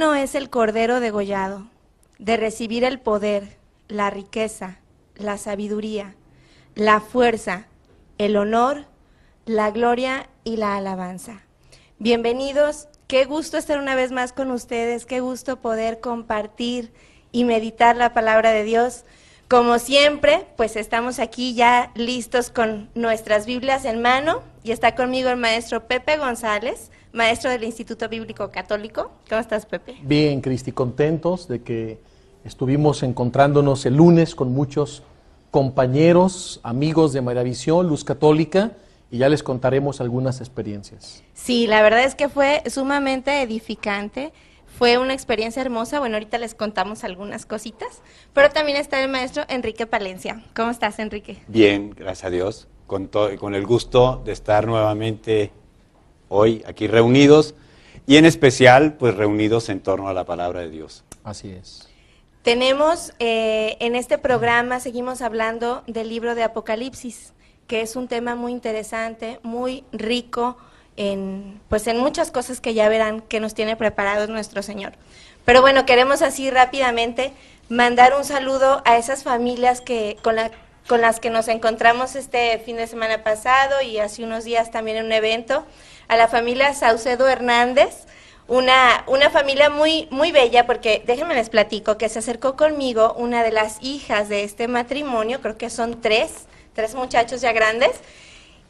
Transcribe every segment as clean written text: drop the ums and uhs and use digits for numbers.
Digno es el Cordero degollado de recibir el poder, la riqueza, la sabiduría, la fuerza, el honor, la gloria y la alabanza. Bienvenidos, qué gusto estar una vez más con ustedes, qué gusto poder compartir y meditar la palabra de Dios. Como siempre, pues estamos aquí ya listos con nuestras Biblias en mano y está conmigo el maestro Pepe González, maestro del Instituto Bíblico Católico. ¿Cómo estás, Pepe? Bien, Cristi, contentos de que estuvimos encontrándonos el lunes con muchos compañeros, amigos de Maravisión, Luz Católica, y ya les contaremos algunas experiencias. Sí, la verdad es que fue sumamente edificante. Fue una experiencia hermosa. Bueno, ahorita les contamos algunas cositas, pero también está el maestro Enrique Palencia. ¿Cómo estás, Enrique? Bien, gracias a Dios, con el gusto de estar nuevamente hoy aquí reunidos y en especial pues reunidos en torno a la palabra de Dios. Así es. Tenemos en este programa, seguimos hablando del libro de Apocalipsis, que es un tema muy interesante, muy rico, en muchas cosas que ya verán que nos tiene preparados nuestro Señor. Pero bueno, queremos así rápidamente mandar un saludo a esas familias con las que nos encontramos este fin de semana pasado y hace unos días también en un evento, a la familia Saucedo Hernández, una familia muy, muy bella, porque déjenme les platico que se acercó conmigo una de las hijas de este matrimonio, creo que son tres muchachos ya grandes,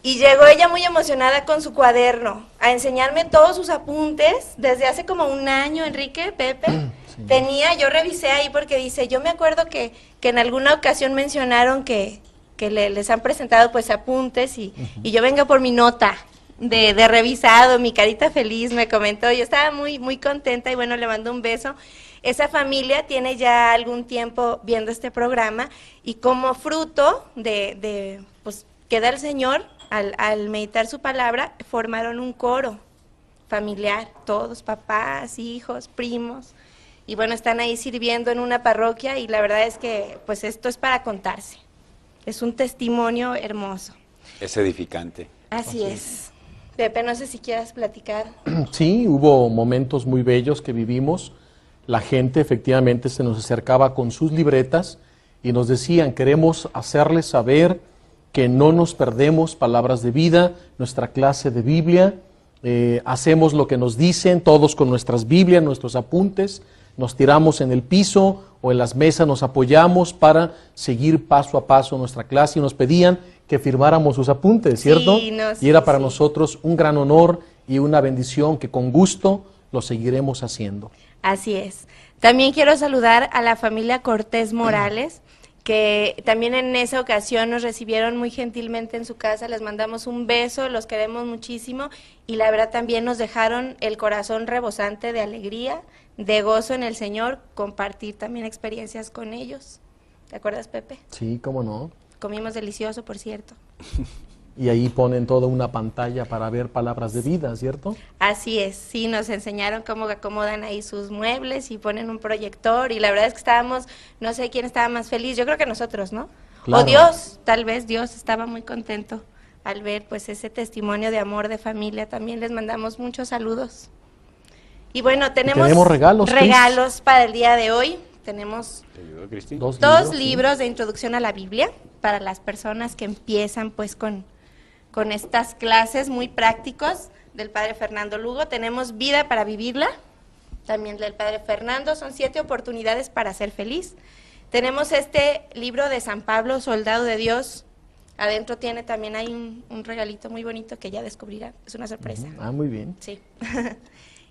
y llegó ella muy emocionada con su cuaderno a enseñarme todos sus apuntes desde hace como un año, Enrique, Pepe. Sí. Yo revisé ahí porque dice, yo me acuerdo que en alguna ocasión mencionaron que les han presentado pues apuntes y yo vengo por mi nota de revisado, mi carita feliz, me comentó. Yo estaba muy, muy contenta y bueno, le mando un beso. Esa familia tiene ya algún tiempo viendo este programa y como fruto de que da el Señor, al meditar su palabra, formaron un coro familiar, todos, papás, hijos, primos, y bueno, están ahí sirviendo en una parroquia y la verdad es que pues esto es para contarse, es un testimonio hermoso. Es edificante. Así es. Pepe, no sé si quieras platicar. Sí, hubo momentos muy bellos que vivimos. La gente efectivamente se nos acercaba con sus libretas y nos decían, queremos hacerles saber que no nos perdemos palabras de vida, nuestra clase de Biblia, hacemos lo que nos dicen, todos con nuestras Biblias, nuestros apuntes, nos tiramos en el piso o en las mesas, nos apoyamos para seguir paso a paso nuestra clase y nos pedían que firmáramos sus apuntes, ¿cierto? Sí, y era para nosotros un gran honor y una bendición que con gusto lo seguiremos haciendo. Así es. También quiero saludar a la familia Cortés Morales, que también en esa ocasión nos recibieron muy gentilmente en su casa, les mandamos un beso, los queremos muchísimo y la verdad también nos dejaron el corazón rebosante de alegría, de gozo en el Señor, compartir también experiencias con ellos. ¿Te acuerdas, Pepe? Sí, cómo no. Comimos delicioso, por cierto. Y ahí ponen toda una pantalla para ver palabras de vida, ¿cierto? Así es, sí, nos enseñaron cómo acomodan ahí sus muebles y ponen un proyector y la verdad es que estábamos, no sé quién estaba más feliz, yo creo que nosotros, ¿no? Claro. O Dios, tal vez Dios estaba muy contento al ver pues ese testimonio de amor, de familia. También les mandamos muchos saludos. Y bueno, tenemos regalos para el día de hoy. Tenemos dos libros de introducción a la Biblia para las personas que empiezan pues con estas clases muy prácticos del Padre Fernando Lugo. Tenemos Vida para Vivirla, también del Padre Fernando, son 7 oportunidades para ser feliz. Tenemos este libro de San Pablo, Soldado de Dios, adentro tiene también hay un regalito muy bonito que ya descubrirán, es una sorpresa. Muy bien. Sí.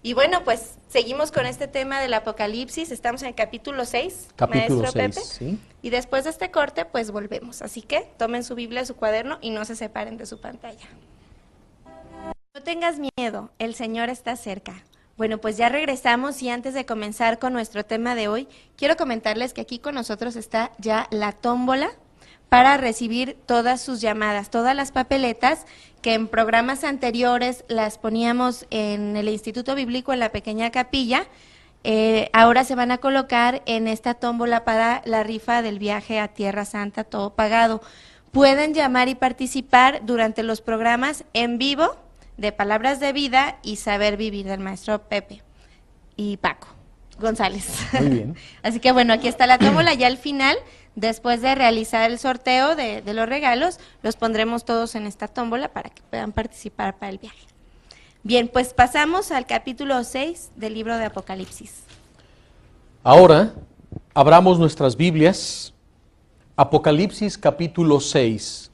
Y bueno, pues seguimos con este tema del Apocalipsis, estamos en el capítulo 6, Capítulo 6, Pepe, sí. Y después de este corte, pues volvemos. Así que tomen su Biblia, su cuaderno y no se separen de su pantalla. No tengas miedo, el Señor está cerca. Bueno, pues ya regresamos y antes de comenzar con nuestro tema de hoy, quiero comentarles que aquí con nosotros está ya la tómbola para recibir todas sus llamadas, todas las papeletas que en programas anteriores las poníamos en el Instituto Bíblico en la pequeña capilla, ahora se van a colocar en esta tómbola para la rifa del viaje a Tierra Santa, todo pagado. Pueden llamar y participar durante los programas en vivo de Palabras de Vida y Saber Vivir del maestro Pepe y Paco. González. Muy bien. Así que bueno, aquí está la tómbola. Ya al final, después de realizar el sorteo de los regalos, los pondremos todos en esta tómbola para que puedan participar para el viaje. Bien, pues pasamos al capítulo 6 del libro de Apocalipsis. Ahora, abramos nuestras Biblias. Apocalipsis capítulo 6.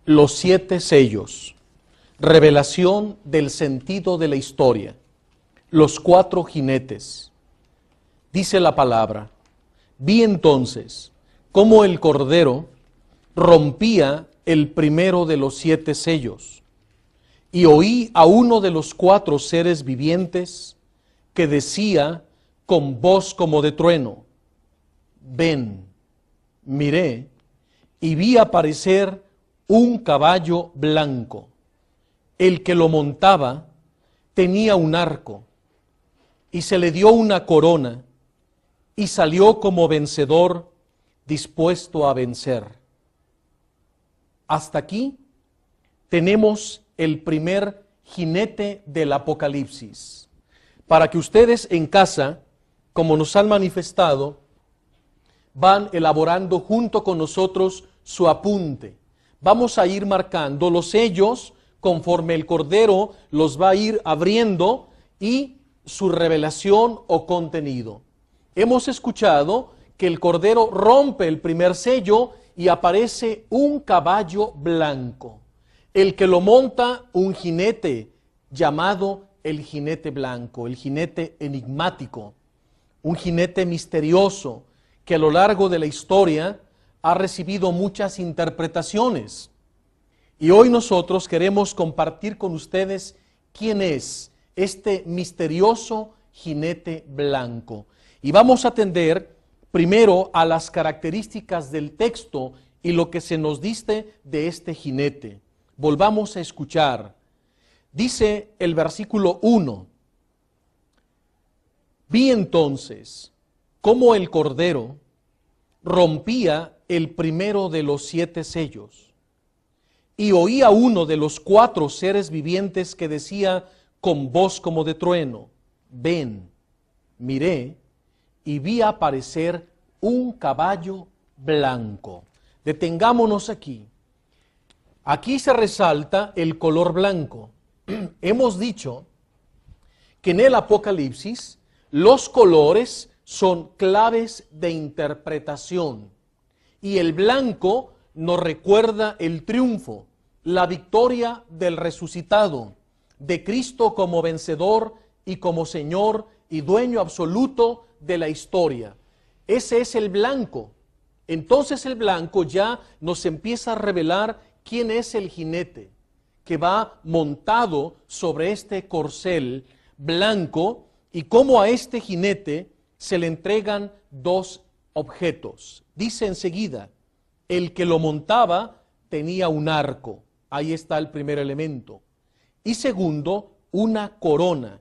Los 7 sellos. Revelación del sentido de la historia. Los 4 jinetes. Dice la palabra: vi entonces cómo el Cordero rompía el primero de los 7 sellos, y oí a uno de los 4 seres vivientes que decía con voz como de trueno: ven. Miré y vi aparecer un caballo blanco. El que lo montaba tenía un arco, y se le dio una corona, y salió como vencedor, dispuesto a vencer. Hasta aquí tenemos el primer jinete del Apocalipsis. Para que ustedes en casa, como nos han manifestado, van elaborando junto con nosotros su apunte. Vamos a ir marcando los sellos conforme el Cordero los va a ir abriendo y su revelación o contenido. Hemos escuchado que el Cordero rompe el primer sello y aparece un caballo blanco. El que lo monta, un jinete llamado el jinete blanco, el jinete enigmático, un jinete misterioso, que a lo largo de la historia ha recibido muchas interpretaciones. Y hoy nosotros queremos compartir con ustedes quién es este misterioso jinete blanco. Y vamos a atender primero a las características del texto y lo que se nos dice de este jinete. Volvamos a escuchar. Dice el versículo 1: vi entonces cómo el Cordero rompía el primero de los 7 sellos, y oí a uno de los 4 seres vivientes que decía con voz como de trueno: ven. Miré y vi aparecer un caballo blanco. Detengámonos aquí. Aquí se resalta el color blanco. Hemos dicho que en el Apocalipsis los colores son claves de interpretación, y el blanco nos recuerda el triunfo, la victoria del resucitado, de Cristo como vencedor y como Señor y dueño absoluto de la historia. Ese es el blanco. Entonces el blanco ya nos empieza a revelar quién es el jinete que va montado sobre este corcel blanco, y cómo a este jinete se le entregan 2 objetos. Dice enseguida: el que lo montaba tenía un arco. Ahí está el primer elemento. Y segundo, una corona.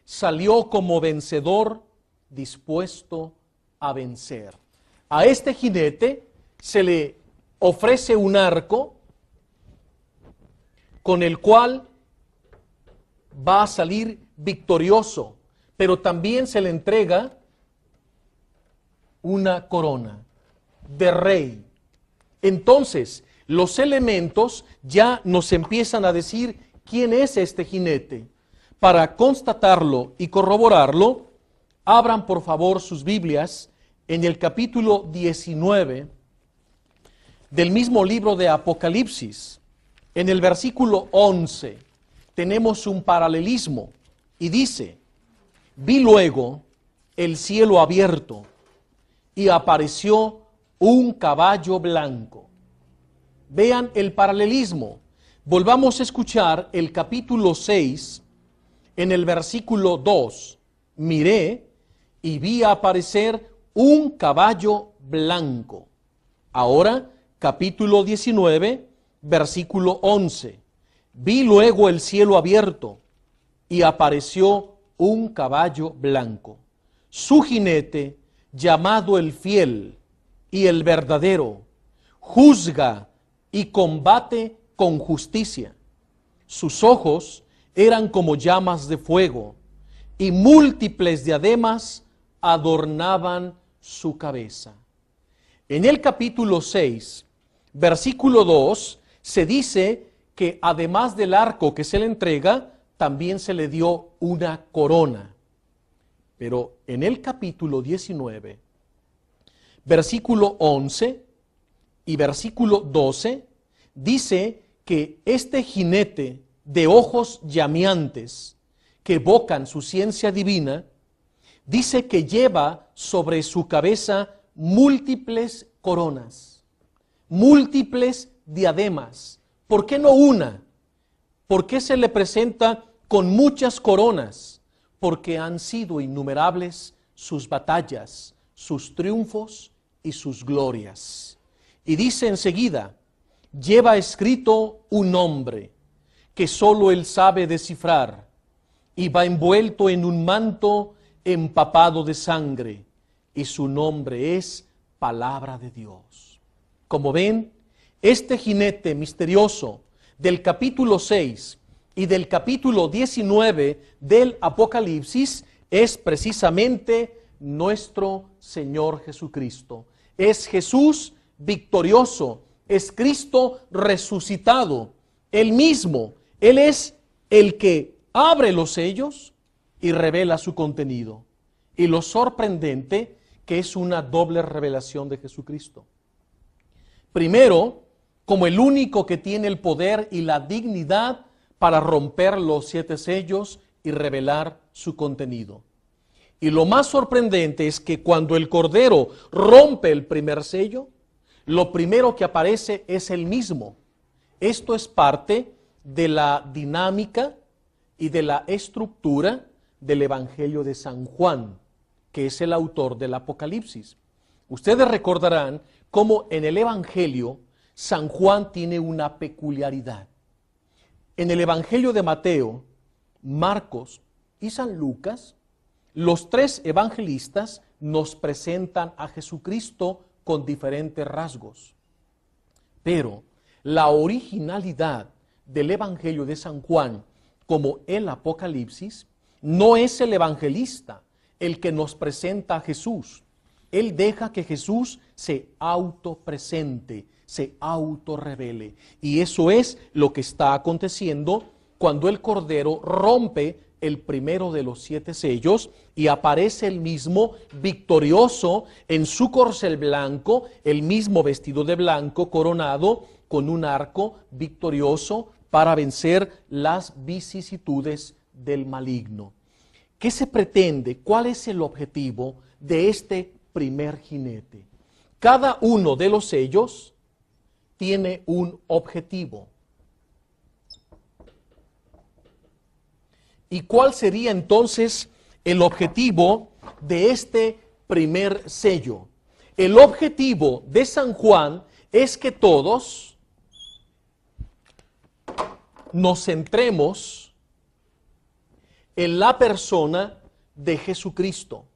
Salió como vencedor, dispuesto a vencer. A este jinete se le ofrece un arco con el cual va a salir victorioso, pero también se le entrega una corona de rey. Entonces, los elementos ya nos empiezan a decir quién es este jinete. Para constatarlo y corroborarlo, abran por favor sus Biblias en el capítulo 19 del mismo libro de Apocalipsis. En el versículo 11 tenemos un paralelismo y dice: vi luego el cielo abierto y apareció un caballo blanco. Vean el paralelismo. Volvamos a escuchar el capítulo 6 en el versículo 2. Miré y vi aparecer un caballo blanco. Ahora, capítulo 19, versículo 11. Vi luego el cielo abierto y apareció un caballo blanco. Su jinete, llamado el fiel y el verdadero, juzga y combate con justicia. Sus ojos eran como llamas de fuego, y múltiples diademas adornaban su cabeza. En el capítulo 6, versículo 2, se dice que además del arco que se le entrega, también se le dio una corona. Pero en el capítulo 19, versículo 11 y versículo 12, dice que este jinete de ojos llameantes que evocan su ciencia divina, dice que lleva sobre su cabeza múltiples coronas, múltiples diademas. ¿Por qué no una? ¿Por qué se le presenta con muchas coronas? Porque han sido innumerables sus batallas, sus triunfos y sus glorias. Y dice enseguida, lleva escrito un nombre que solo él sabe descifrar, y va envuelto en un manto empapado de sangre, y su nombre es Palabra de Dios. Como ven, este jinete misterioso del capítulo 6 y del capítulo 19 del Apocalipsis es precisamente nuestro Señor Jesucristo. Es Jesús victorioso, es Cristo resucitado, Él mismo. Él es el que abre los sellos y revela su contenido. Y lo sorprendente que es una doble revelación de Jesucristo. Primero, como el único que tiene el poder y la dignidad para romper los 7 sellos y revelar su contenido. Y lo más sorprendente es que cuando el Cordero rompe el primer sello, lo primero que aparece es Él mismo. Esto es parte de la dinámica y de la estructura del Evangelio de San Juan, que es el autor del Apocalipsis. Ustedes recordarán cómo en el Evangelio San Juan tiene una peculiaridad. En el Evangelio de Mateo, Marcos y San Lucas, los 3 evangelistas nos presentan a Jesucristo con diferentes rasgos. Pero la originalidad del Evangelio de San Juan, como el Apocalipsis, no es el evangelista el que nos presenta a Jesús. Él deja que Jesús se autopresente, se autorrevele. Y eso es lo que está aconteciendo cuando el Cordero rompe el primero de los 7 sellos y aparece el mismo victorioso en su corcel blanco, el mismo vestido de blanco, coronado con un arco victorioso para vencer las vicisitudes del maligno. ¿Qué se pretende? ¿Cuál es el objetivo de este primer jinete? Cada uno de los sellos tiene un objetivo. ¿Y cuál sería entonces el objetivo de este primer sello? El objetivo de San Juan es que todos nos centremos en la persona de Jesucristo.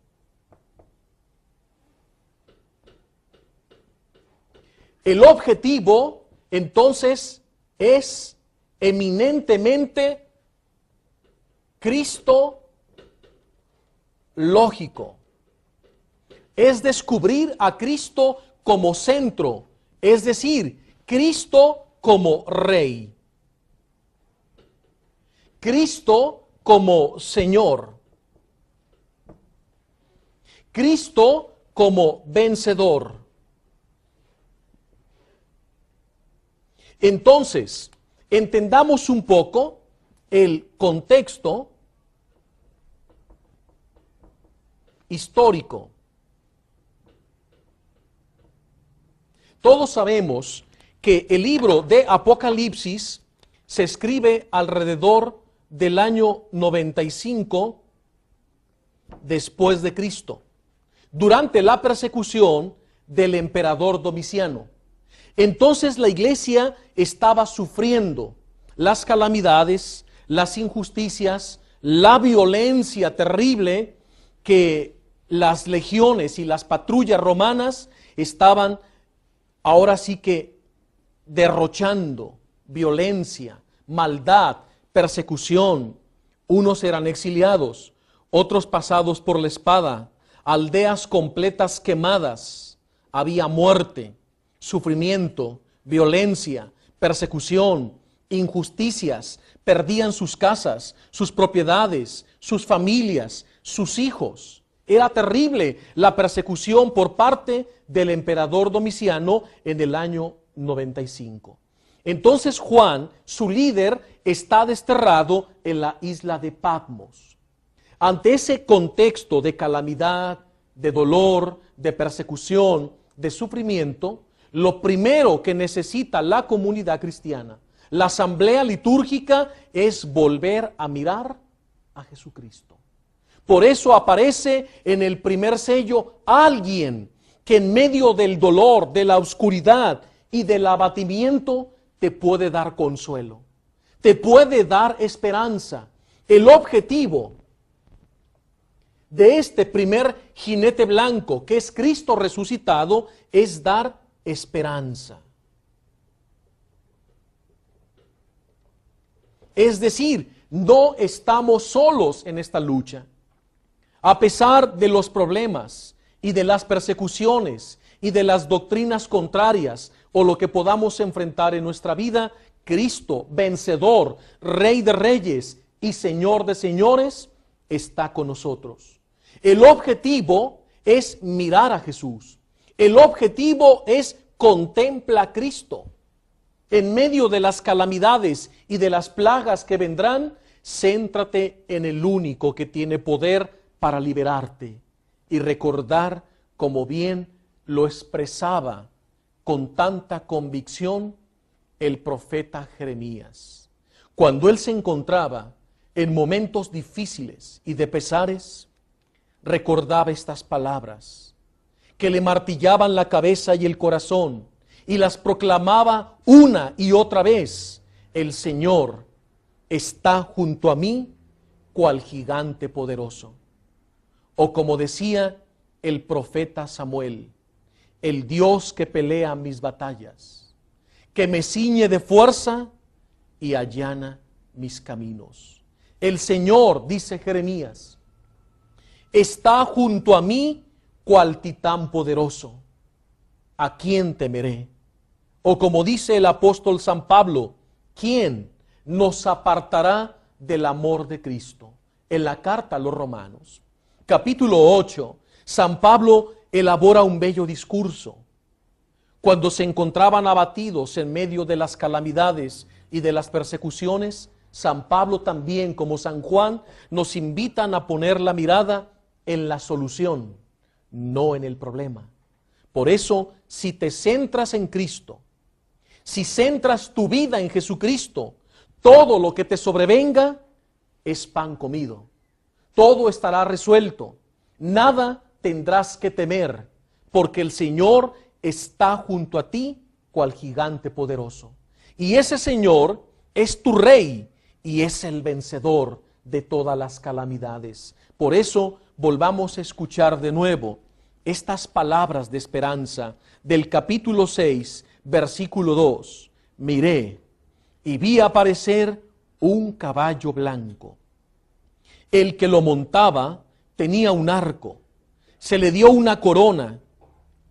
El objetivo, entonces, es eminentemente Cristo lógico. Es descubrir a Cristo como centro, es decir, Cristo como Rey. Cristo como Señor. Cristo como vencedor. Entonces, entendamos un poco el contexto histórico. Todos sabemos que el libro de Apocalipsis se escribe alrededor del año 95 después de Cristo, durante la persecución del emperador Domiciano. Entonces la iglesia estaba sufriendo las calamidades, las injusticias, la violencia terrible que las legiones y las patrullas romanas estaban ahora sí que derrochando violencia, maldad, persecución. Unos eran exiliados, otros pasados por la espada, aldeas completas quemadas. Había muerte, sufrimiento, violencia, persecución, injusticias. Perdían sus casas, sus propiedades, sus familias, sus hijos. Era terrible la persecución por parte del emperador Domiciano en el año 95. Entonces Juan, su líder, está desterrado en la isla de Patmos. Ante ese contexto de calamidad, de dolor, de persecución, de sufrimiento, lo primero que necesita la comunidad cristiana, la asamblea litúrgica, es volver a mirar a Jesucristo. Por eso aparece en el primer sello alguien que en medio del dolor, de la oscuridad y del abatimiento te puede dar consuelo, te puede dar esperanza. El objetivo de este primer jinete blanco, que es Cristo resucitado, es dar esperanza. Es decir, no estamos solos en esta lucha. A pesar de los problemas y de las persecuciones y de las doctrinas contrarias o lo que podamos enfrentar en nuestra vida, Cristo, vencedor, Rey de reyes y Señor de señores, está con nosotros. El objetivo es mirar a Jesús. El objetivo es contempla a Cristo. En medio de las calamidades y de las plagas que vendrán, céntrate en el único que tiene poder para liberarte y recordar, como bien lo expresaba con tanta convicción el profeta Jeremías. Cuando él se encontraba en momentos difíciles y de pesares, recordaba estas palabras que le martillaban la cabeza y el corazón, y las proclamaba una y otra vez: el Señor está junto a mí, cual gigante poderoso. O como decía el profeta Samuel: el Dios que pelea mis batallas, que me ciñe de fuerza y allana mis caminos. El Señor, dice Jeremías, está junto a mí, cual titán poderoso. ¿A quién temeré? O como dice el apóstol San Pablo: ¿quién nos apartará del amor de Cristo? En la carta a los Romanos, capítulo 8, San Pablo elabora un bello discurso. Cuando se encontraban abatidos en medio de las calamidades y de las persecuciones, San Pablo también, como San Juan, nos invitan a poner la mirada en la solución, no en el problema. Por eso, si te centras en Cristo, si centras tu vida en Jesucristo, todo lo que te sobrevenga es pan comido. Todo estará resuelto. Nada tendrás que temer, porque el Señor está junto a ti, cual gigante poderoso. Y ese Señor es tu Rey y es el vencedor de todas las calamidades. Por eso, volvamos a escuchar de nuevo estas palabras de esperanza del capítulo 6, versículo 2. Miré y vi aparecer un caballo blanco. El que lo montaba tenía un arco. Se le dio una corona.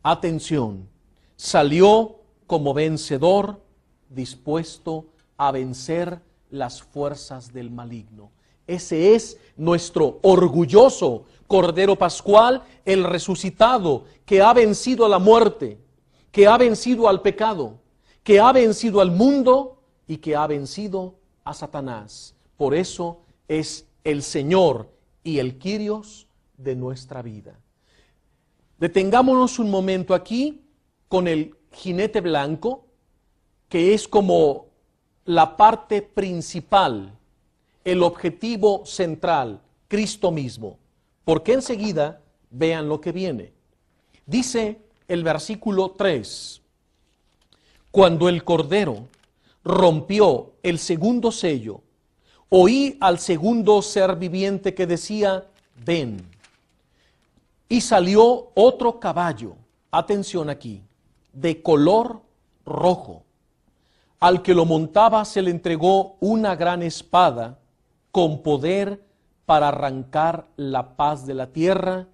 Atención, salió como vencedor, dispuesto a vencer las fuerzas del maligno. Ese es nuestro orgulloso Cordero Pascual, el resucitado, que ha vencido a la muerte, que ha vencido al pecado, que ha vencido al mundo y que ha vencido a Satanás. Por eso es el Señor y el Kyrios de nuestra vida. Detengámonos un momento aquí con el jinete blanco, que es como la parte principal, el objetivo central, Cristo mismo. Porque enseguida vean lo que viene. Dice el versículo 3: cuando el Cordero rompió el segundo sello, oí al segundo ser viviente que decía: ven. Y salió otro caballo, atención aquí, de color rojo. Al que lo montaba se le entregó una gran espada con poder para arrancar la paz de la tierra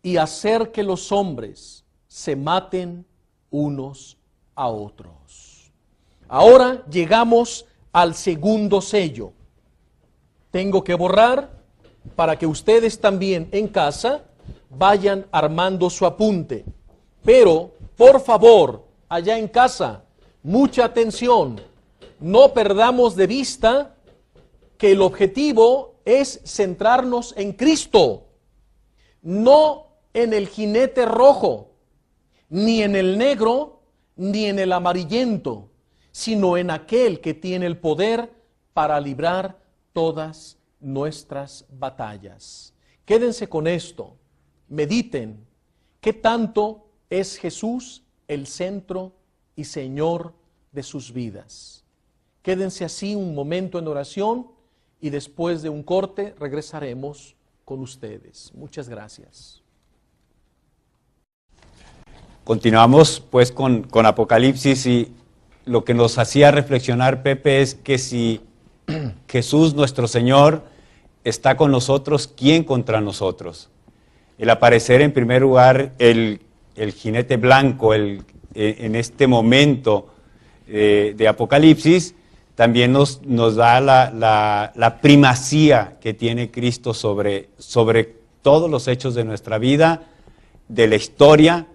y hacer que los hombres se maten unos a otros. Ahora llegamos al segundo sello. Tengo que borrar para que ustedes también en casa vayan armando su apunte. Pero, por favor, allá en casa, mucha atención. No perdamos de vista que el objetivo es centrarnos en Cristo, no en el jinete rojo, ni en el negro, ni en el amarillento, sino en aquel que tiene el poder para librar todas nuestras batallas. Quédense con esto, mediten qué tanto es Jesús el centro y Señor de sus vidas. Quédense así un momento en oración y después de un corte regresaremos con ustedes. Muchas gracias. Continuamos pues con Apocalipsis, y lo que nos hacía reflexionar, Pepe, es que si Jesús nuestro Señor está con nosotros, ¿quién contra nosotros? El aparecer en primer lugar el jinete blanco en este momento de Apocalipsis también nos da la primacía que tiene Cristo sobre todos los hechos de nuestra vida, de la historia,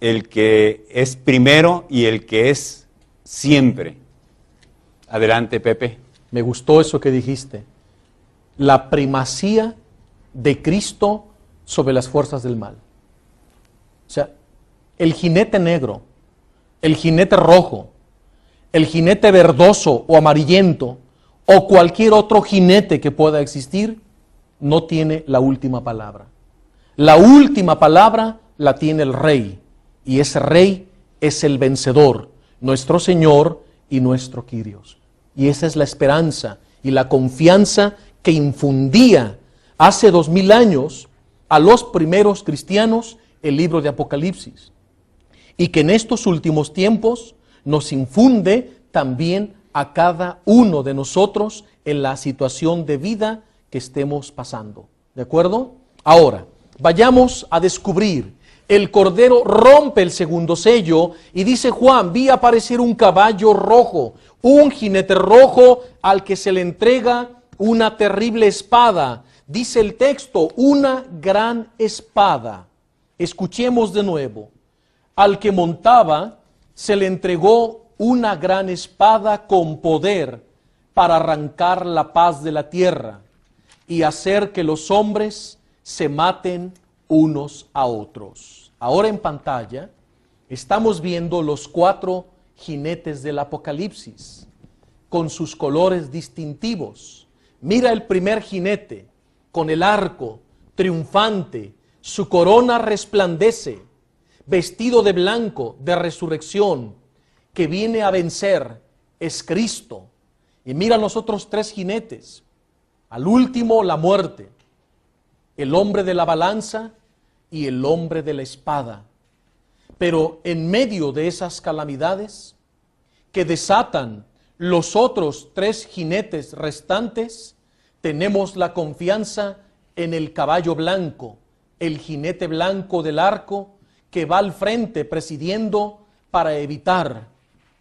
el que es primero y el que es siempre. Adelante, Pepe. Me gustó eso que dijiste. La primacía de Cristo sobre las fuerzas del mal. O sea, el jinete negro, el jinete rojo, el jinete verdoso o amarillento, o cualquier otro jinete que pueda existir, no tiene la última palabra. La última palabra la tiene el Rey, y ese Rey es el vencedor, nuestro Señor y nuestro Kyrios. Y esa es la esperanza y la confianza que infundía hace 2000 años a los primeros cristianos el libro de Apocalipsis, y que en estos últimos tiempos nos infunde también a cada uno de nosotros en la situación de vida que estemos pasando. ¿De acuerdo? Ahora, vayamos a descubrir. El Cordero rompe el segundo sello y dice Juan, vi aparecer un caballo rojo, un jinete rojo al que se le entrega una terrible espada. Dice el texto, una gran espada. Escuchemos de nuevo. Al que montaba se le entregó una gran espada con poder para arrancar la paz de la tierra y hacer que los hombres se maten unos a otros. Ahora en pantalla estamos viendo los 4 jinetes del Apocalipsis con sus colores distintivos. Mira el primer jinete con el arco triunfante, su corona resplandece, vestido de blanco, de resurrección, que viene a vencer, es Cristo. Y mira los otros 3 jinetes, al último la muerte, el hombre de la balanza y el hombre de la espada. Pero en medio de esas calamidades que desatan los otros 3 jinetes restantes, tenemos la confianza en el caballo blanco, el jinete blanco del arco, que va al frente presidiendo para evitar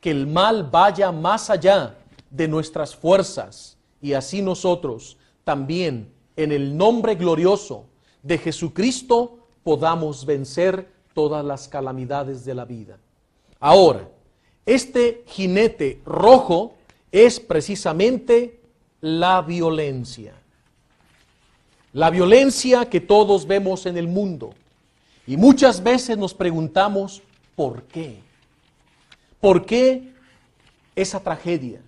que el mal vaya más allá de nuestras fuerzas, y así nosotros también en el nombre glorioso de Jesucristo podamos vencer todas las calamidades de la vida. Ahora, este jinete rojo es precisamente la violencia. La violencia que todos vemos en el mundo. Y muchas veces nos preguntamos, ¿por qué? ¿Por qué esa tragedia?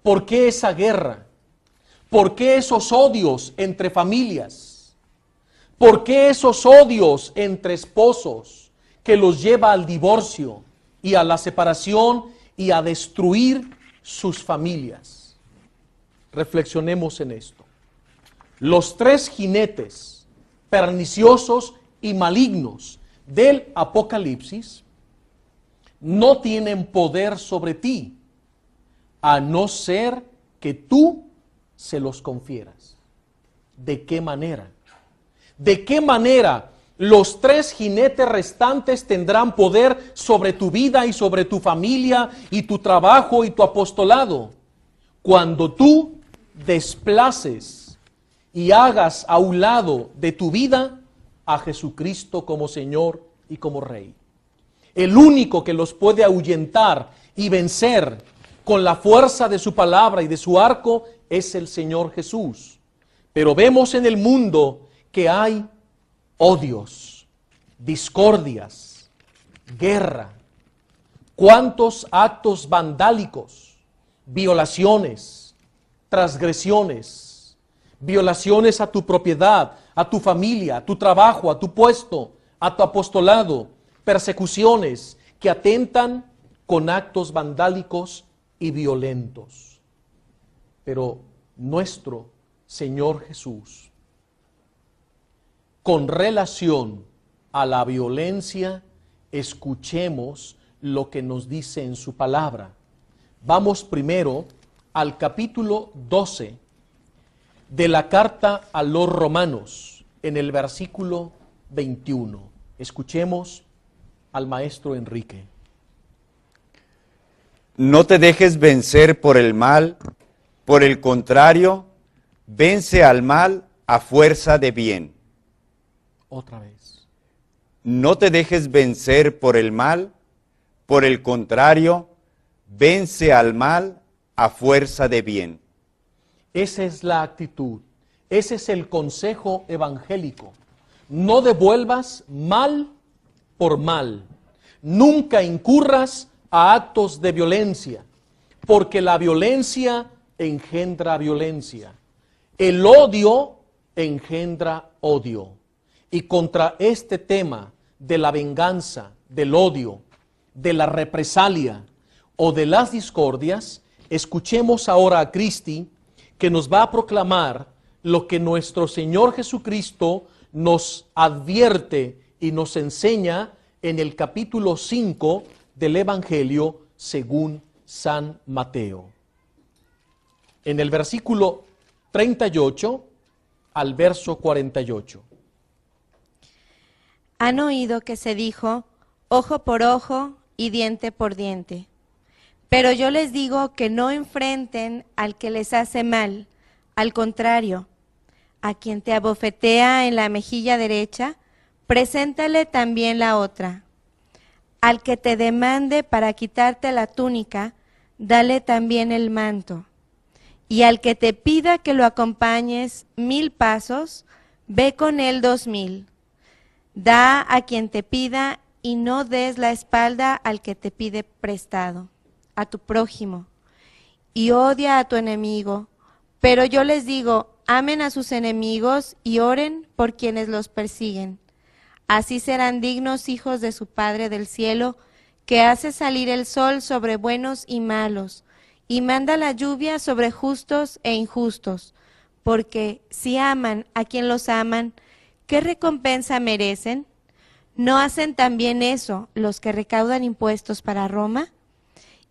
¿Por qué esa guerra? ¿Por qué esos odios entre familias? ¿Por qué esos odios entre esposos que los lleva al divorcio y a la separación y a destruir sus familias? Reflexionemos en esto. Los 3 jinetes perniciosos y malignos del Apocalipsis no tienen poder sobre ti, a no ser que tú se los confieras. ¿De qué manera? ¿De qué manera los 3 jinetes restantes tendrán poder sobre tu vida y sobre tu familia y tu trabajo y tu apostolado? Cuando tú desplaces y hagas a un lado de tu vida a Jesucristo como Señor y como Rey. El único que los puede ahuyentar y vencer con la fuerza de su palabra y de su arco es el Señor Jesús. Pero vemos en el mundo que hay odios, discordias, guerra, cuántos actos vandálicos, violaciones, transgresiones, violaciones a tu propiedad, a tu familia, a tu trabajo, a tu puesto, a tu apostolado, persecuciones que atentan con actos vandálicos y violentos. Pero nuestro Señor Jesús, con relación a la violencia, escuchemos lo que nos dice en su palabra. Vamos primero al capítulo 12 de la carta a los Romanos, en el versículo 21. Escuchemos al maestro Enrique. No te dejes vencer por el mal, por el contrario, vence al mal a fuerza de bien. Otra vez. No te dejes vencer por el mal, por el contrario, vence al mal a fuerza de bien. Esa es la actitud, ese es el consejo evangélico. No devuelvas mal por mal. Nunca incurras a actos de violencia, porque la violencia engendra violencia. El odio engendra odio. Y contra este tema de la venganza, del odio, de la represalia o de las discordias, escuchemos ahora a Cristi, que nos va a proclamar lo que nuestro Señor Jesucristo nos advierte y nos enseña en el capítulo 5 del Evangelio según San Mateo. En el versículo 38 al verso 48. Han oído que se dijo, ojo por ojo y diente por diente. Pero yo les digo que no enfrenten al que les hace mal, al contrario, a quien te abofetea en la mejilla derecha, preséntale también la otra. Al que te demande para quitarte la túnica, dale también el manto. Y al que te pida que lo acompañes 1000 pasos, ve con él 2000. Da a quien te pida y no des la espalda al que te pide prestado, a tu prójimo, y odia a tu enemigo. Pero yo les digo, amen a sus enemigos y oren por quienes los persiguen. Así serán dignos hijos de su Padre del cielo, que hace salir el sol sobre buenos y malos, y manda la lluvia sobre justos e injustos. Porque si aman a quien los aman, ¿qué recompensa merecen? ¿No hacen también eso los que recaudan impuestos para Roma?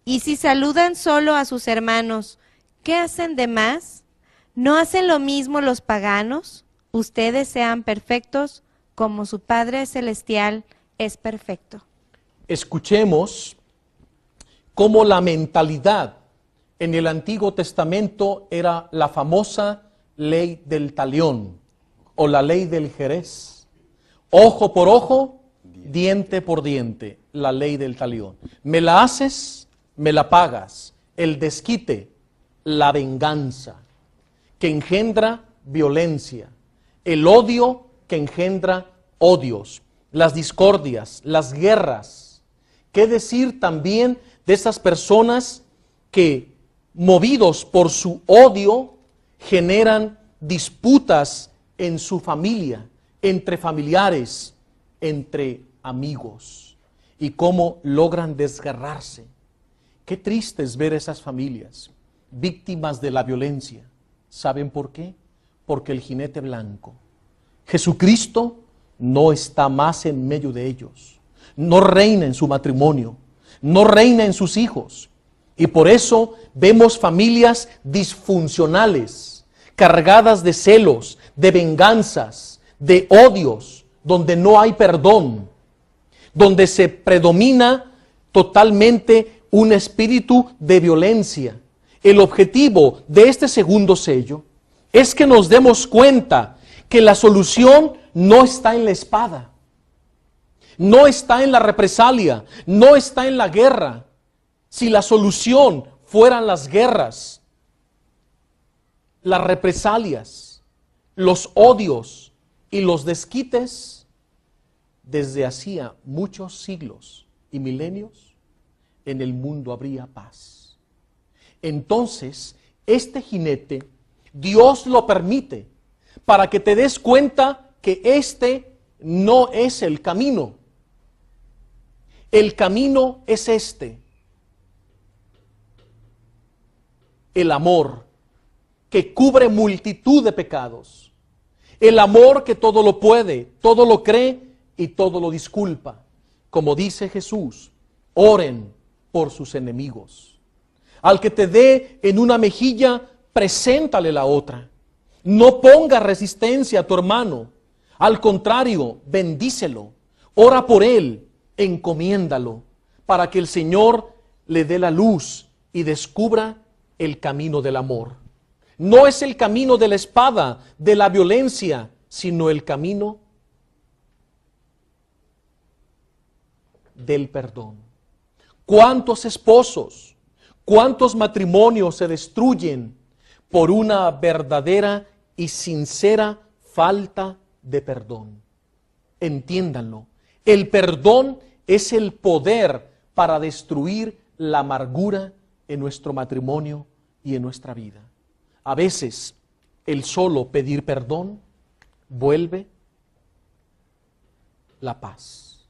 Y si saludan solo a sus hermanos, ¿qué hacen de más? ¿No hacen lo mismo los paganos? Ustedes sean perfectos como su Padre Celestial es perfecto. Escuchemos cómo la mentalidad en el Antiguo Testamento era la famosa ley del talión o la ley del Jerez. Ojo por ojo, diente por diente, la ley del talión. Me la haces, me la pagas. El desquite, la venganza, que engendra violencia. El odio, que engendra odios. Las discordias, las guerras. ¿Qué decir también de esas personas que, movidos por su odio, generan disputas en su familia, entre familiares, entre amigos, y cómo logran desgarrarse? Qué triste es ver esas familias víctimas de la violencia. ¿Saben por qué? Porque el jinete blanco, Jesucristo, no está más en medio de ellos. No reina en su matrimonio, no reina en sus hijos. Y por eso vemos familias disfuncionales, cargadas de celos, de venganzas, de odios, donde no hay perdón, donde se predomina totalmente un espíritu de violencia. El objetivo de este segundo sello es que nos demos cuenta que la solución no está en la espada, no está en la represalia, no está en la guerra. Si la solución fueran las guerras, las represalias, los odios y los desquites, desde hacía muchos siglos y milenios, en el mundo habría paz. Entonces, este jinete, Dios lo permite para que te des cuenta que este no es el camino. El camino es este. El amor que cubre multitud de pecados. El amor que todo lo puede, todo lo cree y todo lo disculpa. Como dice Jesús, oren por sus enemigos. Al que te dé en una mejilla, preséntale la otra. No ponga resistencia a tu hermano. Al contrario, bendícelo. Ora por él, encomiéndalo, para que el Señor le dé la luz y descubra el camino del amor. No es el camino de la espada, de la violencia, sino el camino del perdón. ¿Cuántos esposos, cuántos matrimonios se destruyen por una verdadera y sincera falta de perdón? Entiéndanlo, el perdón es el poder para destruir la amargura en nuestro matrimonio y en nuestra vida. A veces, el solo pedir perdón vuelve la paz.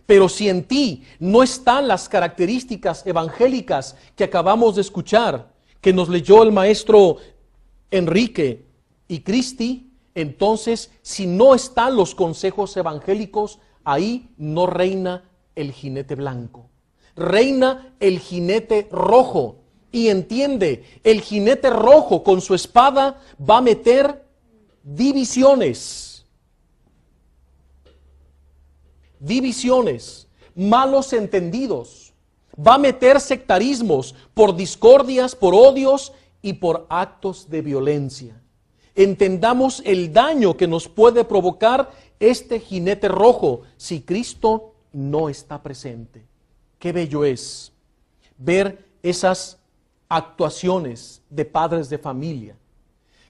Pero si en ti no están las características evangélicas que acabamos de escuchar, que nos leyó el maestro Enrique y Cristi, entonces, si no están los consejos evangélicos, ahí no reina el jinete blanco. Reina el jinete rojo. Y entiende, el jinete rojo con su espada va a meter divisiones, malos entendidos, va a meter sectarismos por discordias, por odios y por actos de violencia. Entendamos el daño que nos puede provocar este jinete rojo si Cristo no está presente. Qué bello es ver esas actuaciones de padres de familia,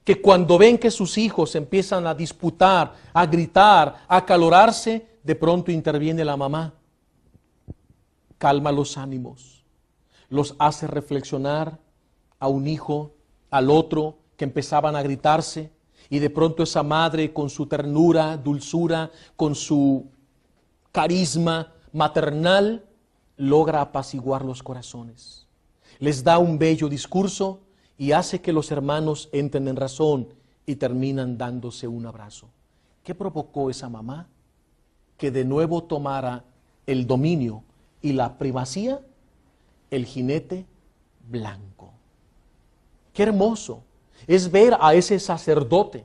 que cuando ven que sus hijos empiezan a disputar, a gritar, a acalorarse, de pronto interviene la mamá, calma los ánimos, los hace reflexionar a un hijo, al otro, que empezaban a gritarse, y de pronto esa madre con su ternura, dulzura, con su carisma maternal, logra apaciguar los corazones. Les da un bello discurso y hace que los hermanos entren en razón y terminan dándose un abrazo. ¿Qué provocó esa mamá? Que de nuevo tomara el dominio y la primacía el jinete blanco. Qué hermoso es ver a ese sacerdote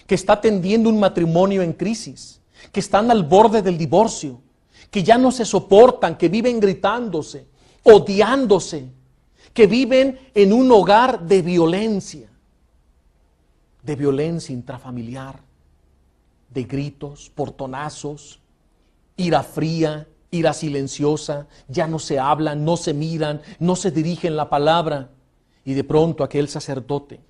que está tendiendo un matrimonio en crisis, que están al borde del divorcio, que ya no se soportan, que viven gritándose, odiándose, que viven en un hogar de violencia intrafamiliar, de gritos, portonazos, ira fría, ira silenciosa, ya no se hablan, no se miran, no se dirigen la palabra. Y de pronto aquel sacerdote,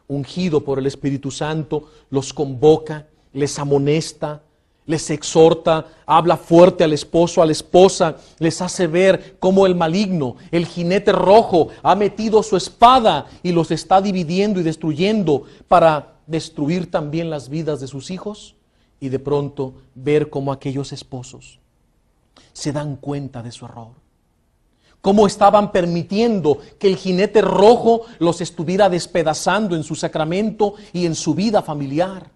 ungido por el Espíritu Santo, los convoca, les amonesta, les exhorta, habla fuerte al esposo, a la esposa, les hace ver cómo el maligno, el jinete rojo, ha metido su espada y los está dividiendo y destruyendo para destruir también las vidas de sus hijos. Y de pronto ver cómo aquellos esposos se dan cuenta de su error. Cómo estaban permitiendo que el jinete rojo los estuviera despedazando en su sacramento y en su vida familiar.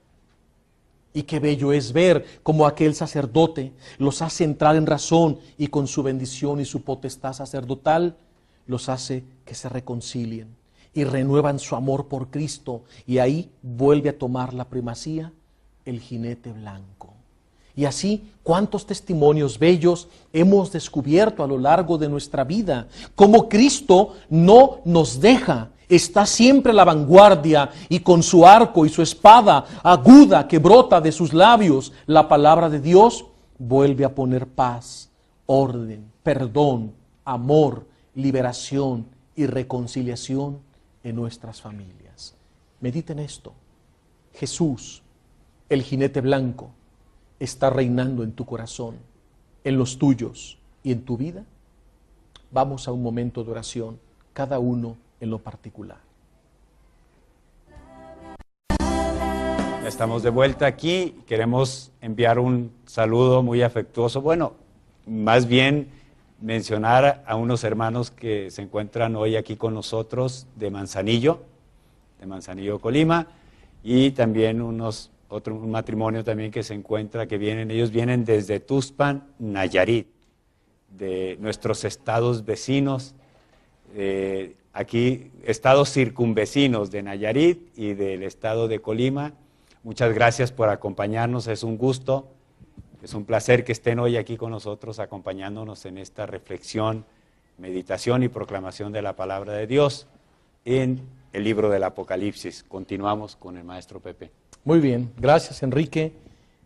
Y qué bello es ver cómo aquel sacerdote los hace entrar en razón y con su bendición y su potestad sacerdotal los hace que se reconcilien. y renuevan su amor por Cristo, y ahí vuelve a tomar la primacía el jinete blanco. Y así, cuántos testimonios bellos hemos descubierto a lo largo de nuestra vida, cómo Cristo no nos deja, está siempre a la vanguardia, y con su arco y su espada aguda que brota de sus labios, la palabra de Dios vuelve a poner paz, orden, perdón, amor, liberación y reconciliación en nuestras familias. Mediten esto. Jesús, el jinete blanco, está reinando en tu corazón, en los tuyos y en tu vida. Vamos a un momento de oración, cada uno en lo particular. Estamos de vuelta aquí. Queremos enviar un saludo muy afectuoso. Bueno, más bien mencionar a unos hermanos que se encuentran hoy aquí con nosotros de Manzanillo, Colima, y también un matrimonio también que se encuentra, ellos vienen desde Tuxpan, Nayarit, de nuestros estados vecinos, aquí estados circunvecinos de Nayarit y del estado de Colima. Muchas gracias por acompañarnos, es un gusto. Es un placer que estén hoy aquí con nosotros acompañándonos en esta reflexión, meditación y proclamación de la palabra de Dios en el libro del Apocalipsis. Continuamos con el maestro Pepe. Muy bien, gracias Enrique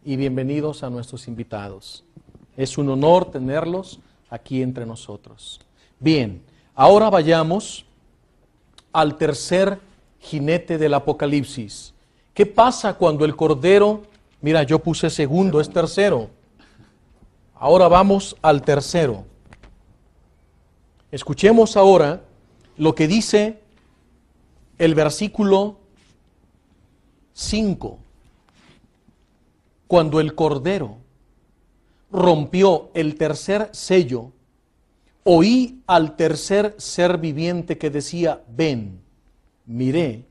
y bienvenidos a nuestros invitados. Es un honor tenerlos aquí entre nosotros. Bien, ahora vayamos al tercer jinete del Apocalipsis. ¿Qué pasa cuando el Cordero... Mira, yo puse segundo, es tercero. Ahora vamos al tercero. Escuchemos ahora lo que dice el versículo 5. Cuando el Cordero rompió el tercer sello, oí al tercer ser viviente que decía, ven, miré,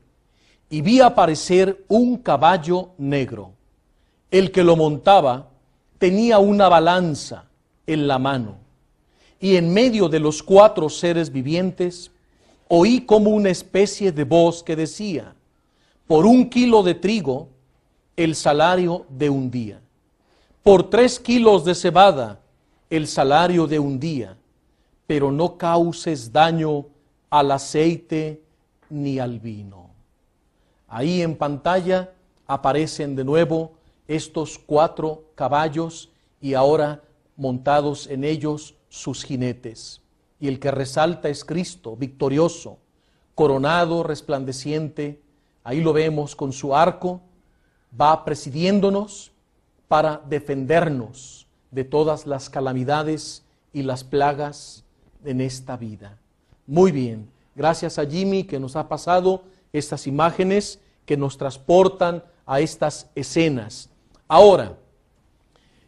y vi aparecer un caballo negro. El que lo montaba tenía una balanza en la mano, y en medio de los 4 seres vivientes oí como una especie de voz que decía, por 1 kilo de trigo, el salario de un día, por 3 kilos de cebada, el salario de un día, pero no causes daño al aceite ni al vino. Ahí en pantalla aparecen de nuevo estos 4 caballos y ahora montados en ellos sus jinetes. Y el que resalta es Cristo, victorioso, coronado, resplandeciente. Ahí lo vemos con su arco, va presidiéndonos para defendernos de todas las calamidades y las plagas en esta vida. Muy bien, gracias a Jimmy que nos ha pasado estas imágenes que nos transportan a estas escenas. Ahora,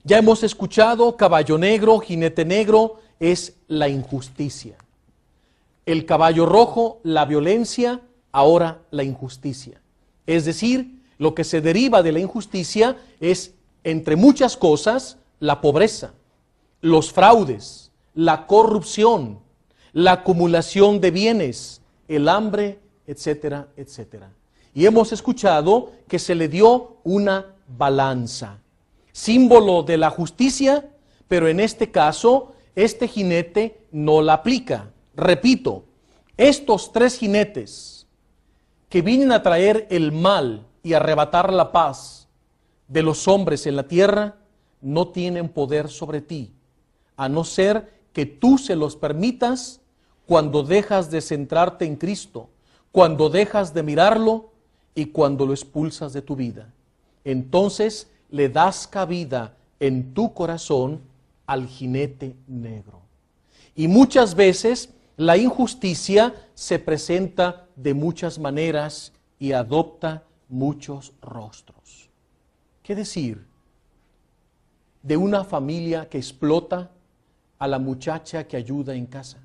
ya hemos escuchado caballo negro, jinete negro, es la injusticia. El caballo rojo, la violencia, ahora la injusticia. Es decir, lo que se deriva de la injusticia es, entre muchas cosas, la pobreza, los fraudes, la corrupción, la acumulación de bienes, el hambre, etcétera, etcétera. Y hemos escuchado que se le dio una balanza, símbolo de la justicia, pero en este caso, este jinete no la aplica. Repito, estos 3 jinetes que vienen a traer el mal y arrebatar la paz de los hombres en la tierra, no tienen poder sobre ti, a no ser que tú se los permitas cuando dejas de centrarte en Cristo, cuando dejas de mirarlo y cuando lo expulsas de tu vida. Entonces le das cabida en tu corazón al jinete negro. Y muchas veces la injusticia se presenta de muchas maneras y adopta muchos rostros. ¿Qué decir de una familia que explota a la muchacha que ayuda en casa?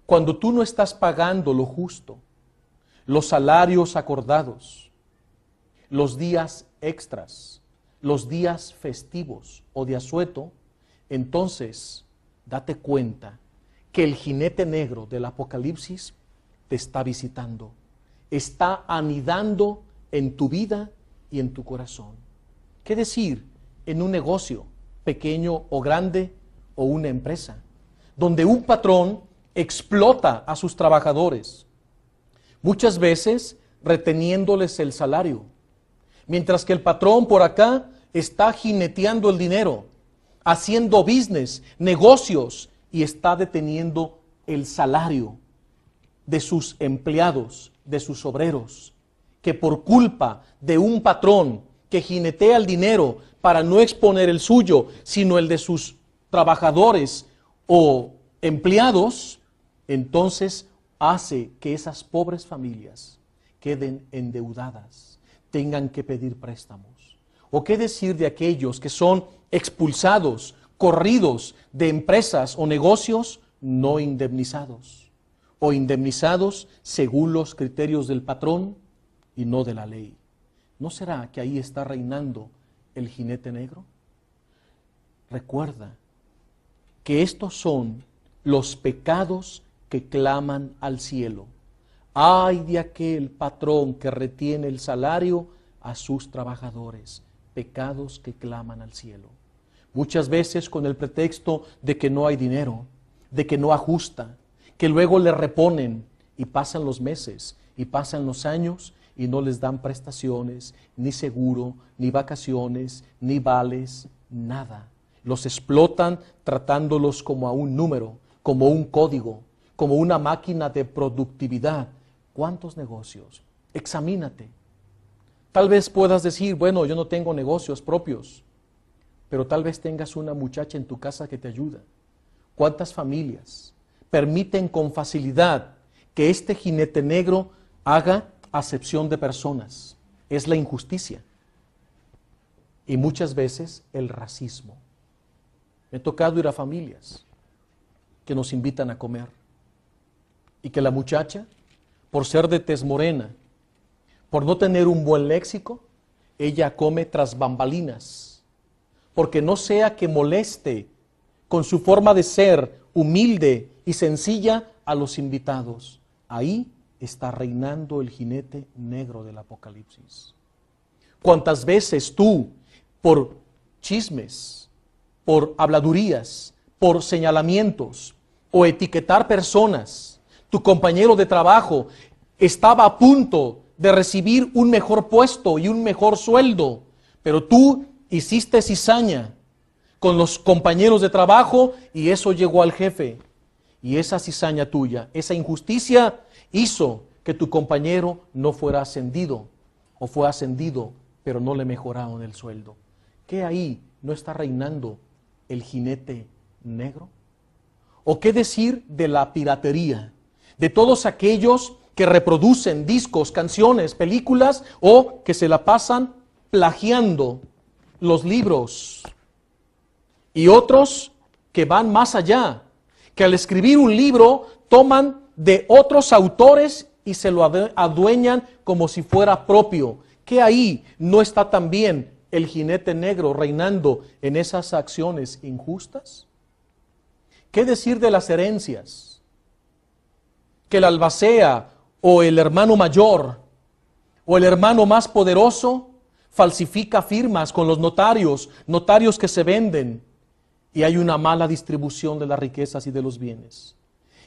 Cuando tú no estás pagando lo justo, los salarios acordados, los días extras, los días festivos o de asueto, entonces date cuenta que el jinete negro del Apocalipsis te está visitando, está anidando en tu vida y en tu corazón. ¿Qué decir en un negocio, pequeño o grande, o una empresa, donde un patrón explota a sus trabajadores, muchas veces reteniéndoles el salario, mientras que el patrón por acá está jineteando el dinero, haciendo business, negocios, y está deteniendo el salario de sus empleados, de sus obreros, que por culpa de un patrón que jinetea el dinero para no exponer el suyo, sino el de sus trabajadores o empleados, entonces hace que esas pobres familias queden endeudadas, tengan que pedir préstamos. ¿O qué decir de aquellos que son expulsados, corridos de empresas o negocios no indemnizados? O indemnizados según los criterios del patrón y no de la ley. ¿No será que ahí está reinando el jinete negro? Recuerda que estos son los pecados que claman al cielo. Ay de aquel patrón que retiene el salario a sus trabajadores. Pecados que claman al cielo. Muchas veces con el pretexto de que no hay dinero, de que no ajusta, que luego le reponen y pasan los meses y pasan los años y no les dan prestaciones, ni seguro, ni vacaciones, ni vales, nada. Los explotan tratándolos como a un número, como un código, como una máquina de productividad. ¿Cuántos negocios? Examínate. Tal vez puedas decir, bueno, yo no tengo negocios propios, pero tal vez tengas una muchacha en tu casa que te ayuda. ¿Cuántas familias permiten con facilidad que este jinete negro haga acepción de personas? Es la injusticia y muchas veces el racismo. Me ha tocado ir a familias que nos invitan a comer y que la muchacha, por ser de tez morena, por no tener un buen léxico, ella come tras bambalinas, porque no sea que moleste con su forma de ser humilde y sencilla a los invitados. Ahí está reinando el jinete negro del Apocalipsis. ¿Cuántas veces tú, por chismes, por habladurías, por señalamientos o etiquetar personas, tu compañero de trabajo estaba a punto de recibir un mejor puesto y un mejor sueldo, pero tú hiciste cizaña con los compañeros de trabajo y eso llegó al jefe? Y esa cizaña tuya, esa injusticia hizo que tu compañero no fuera ascendido, o fue ascendido, pero no le mejoraron el sueldo. ¿Qué ahí no está reinando el jinete negro? ¿O qué decir de la piratería? De todos aquellos que reproducen discos, canciones, películas, o que se la pasan plagiando los libros. Y otros que van más allá, que al escribir un libro toman de otros autores y se lo adueñan como si fuera propio. ¿Qué ahí no está también el jinete negro reinando en esas acciones injustas? ¿Qué decir de las herencias? Que el albacea o el hermano mayor o el hermano más poderoso falsifica firmas con los notarios, notarios que se venden, y hay una mala distribución de las riquezas y de los bienes.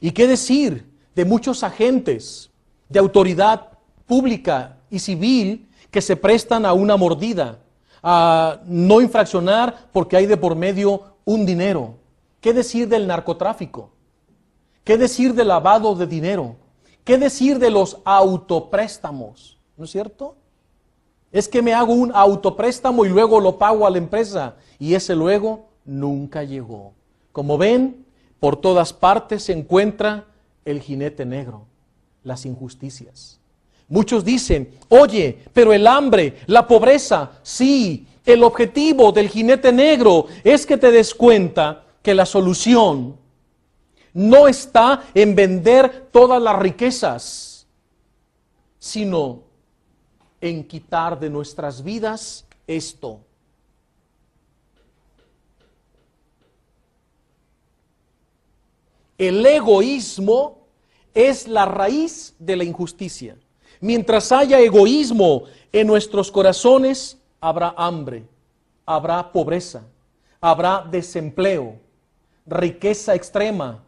¿Y qué decir de muchos agentes de autoridad pública y civil que se prestan a una mordida, a no infraccionar porque hay de por medio un dinero? ¿Qué decir del narcotráfico? ¿Qué decir del lavado de dinero? ¿Qué decir de los autopréstamos? ¿No es cierto? Es que me hago un autopréstamo y luego lo pago a la empresa, y ese luego nunca llegó. Como ven, por todas partes se encuentra el jinete negro, las injusticias. Muchos dicen, oye, pero el hambre, la pobreza, sí, el objetivo del jinete negro es que te des cuenta que la solución no está en vender todas las riquezas, sino en quitar de nuestras vidas esto. El egoísmo es la raíz de la injusticia. Mientras haya egoísmo en nuestros corazones, habrá hambre, habrá pobreza, habrá desempleo, riqueza extrema,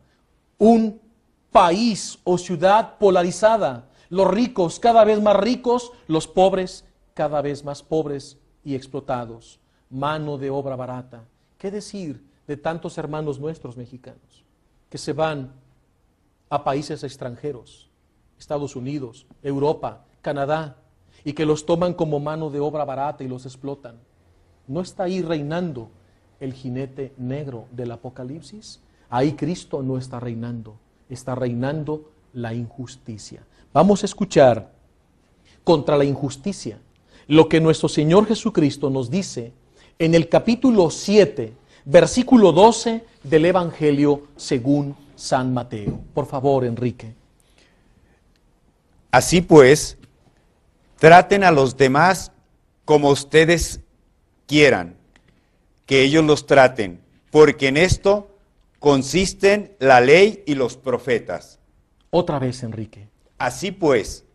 un país o ciudad polarizada, los ricos cada vez más ricos, los pobres cada vez más pobres y explotados, mano de obra barata. ¿Qué decir de tantos hermanos nuestros mexicanos que se van a países extranjeros, Estados Unidos, Europa, Canadá, y que los toman como mano de obra barata y los explotan? ¿No está ahí reinando el jinete negro del Apocalipsis? Ahí Cristo no está reinando la injusticia. Vamos a escuchar contra la injusticia lo que nuestro Señor Jesucristo nos dice en el capítulo 7, versículo 12 del Evangelio según San Mateo. Por favor, Enrique. Así pues, traten a los demás como ustedes quieran que ellos los traten, porque en esto consisten la ley y los profetas. Otra vez, Enrique. Así pues,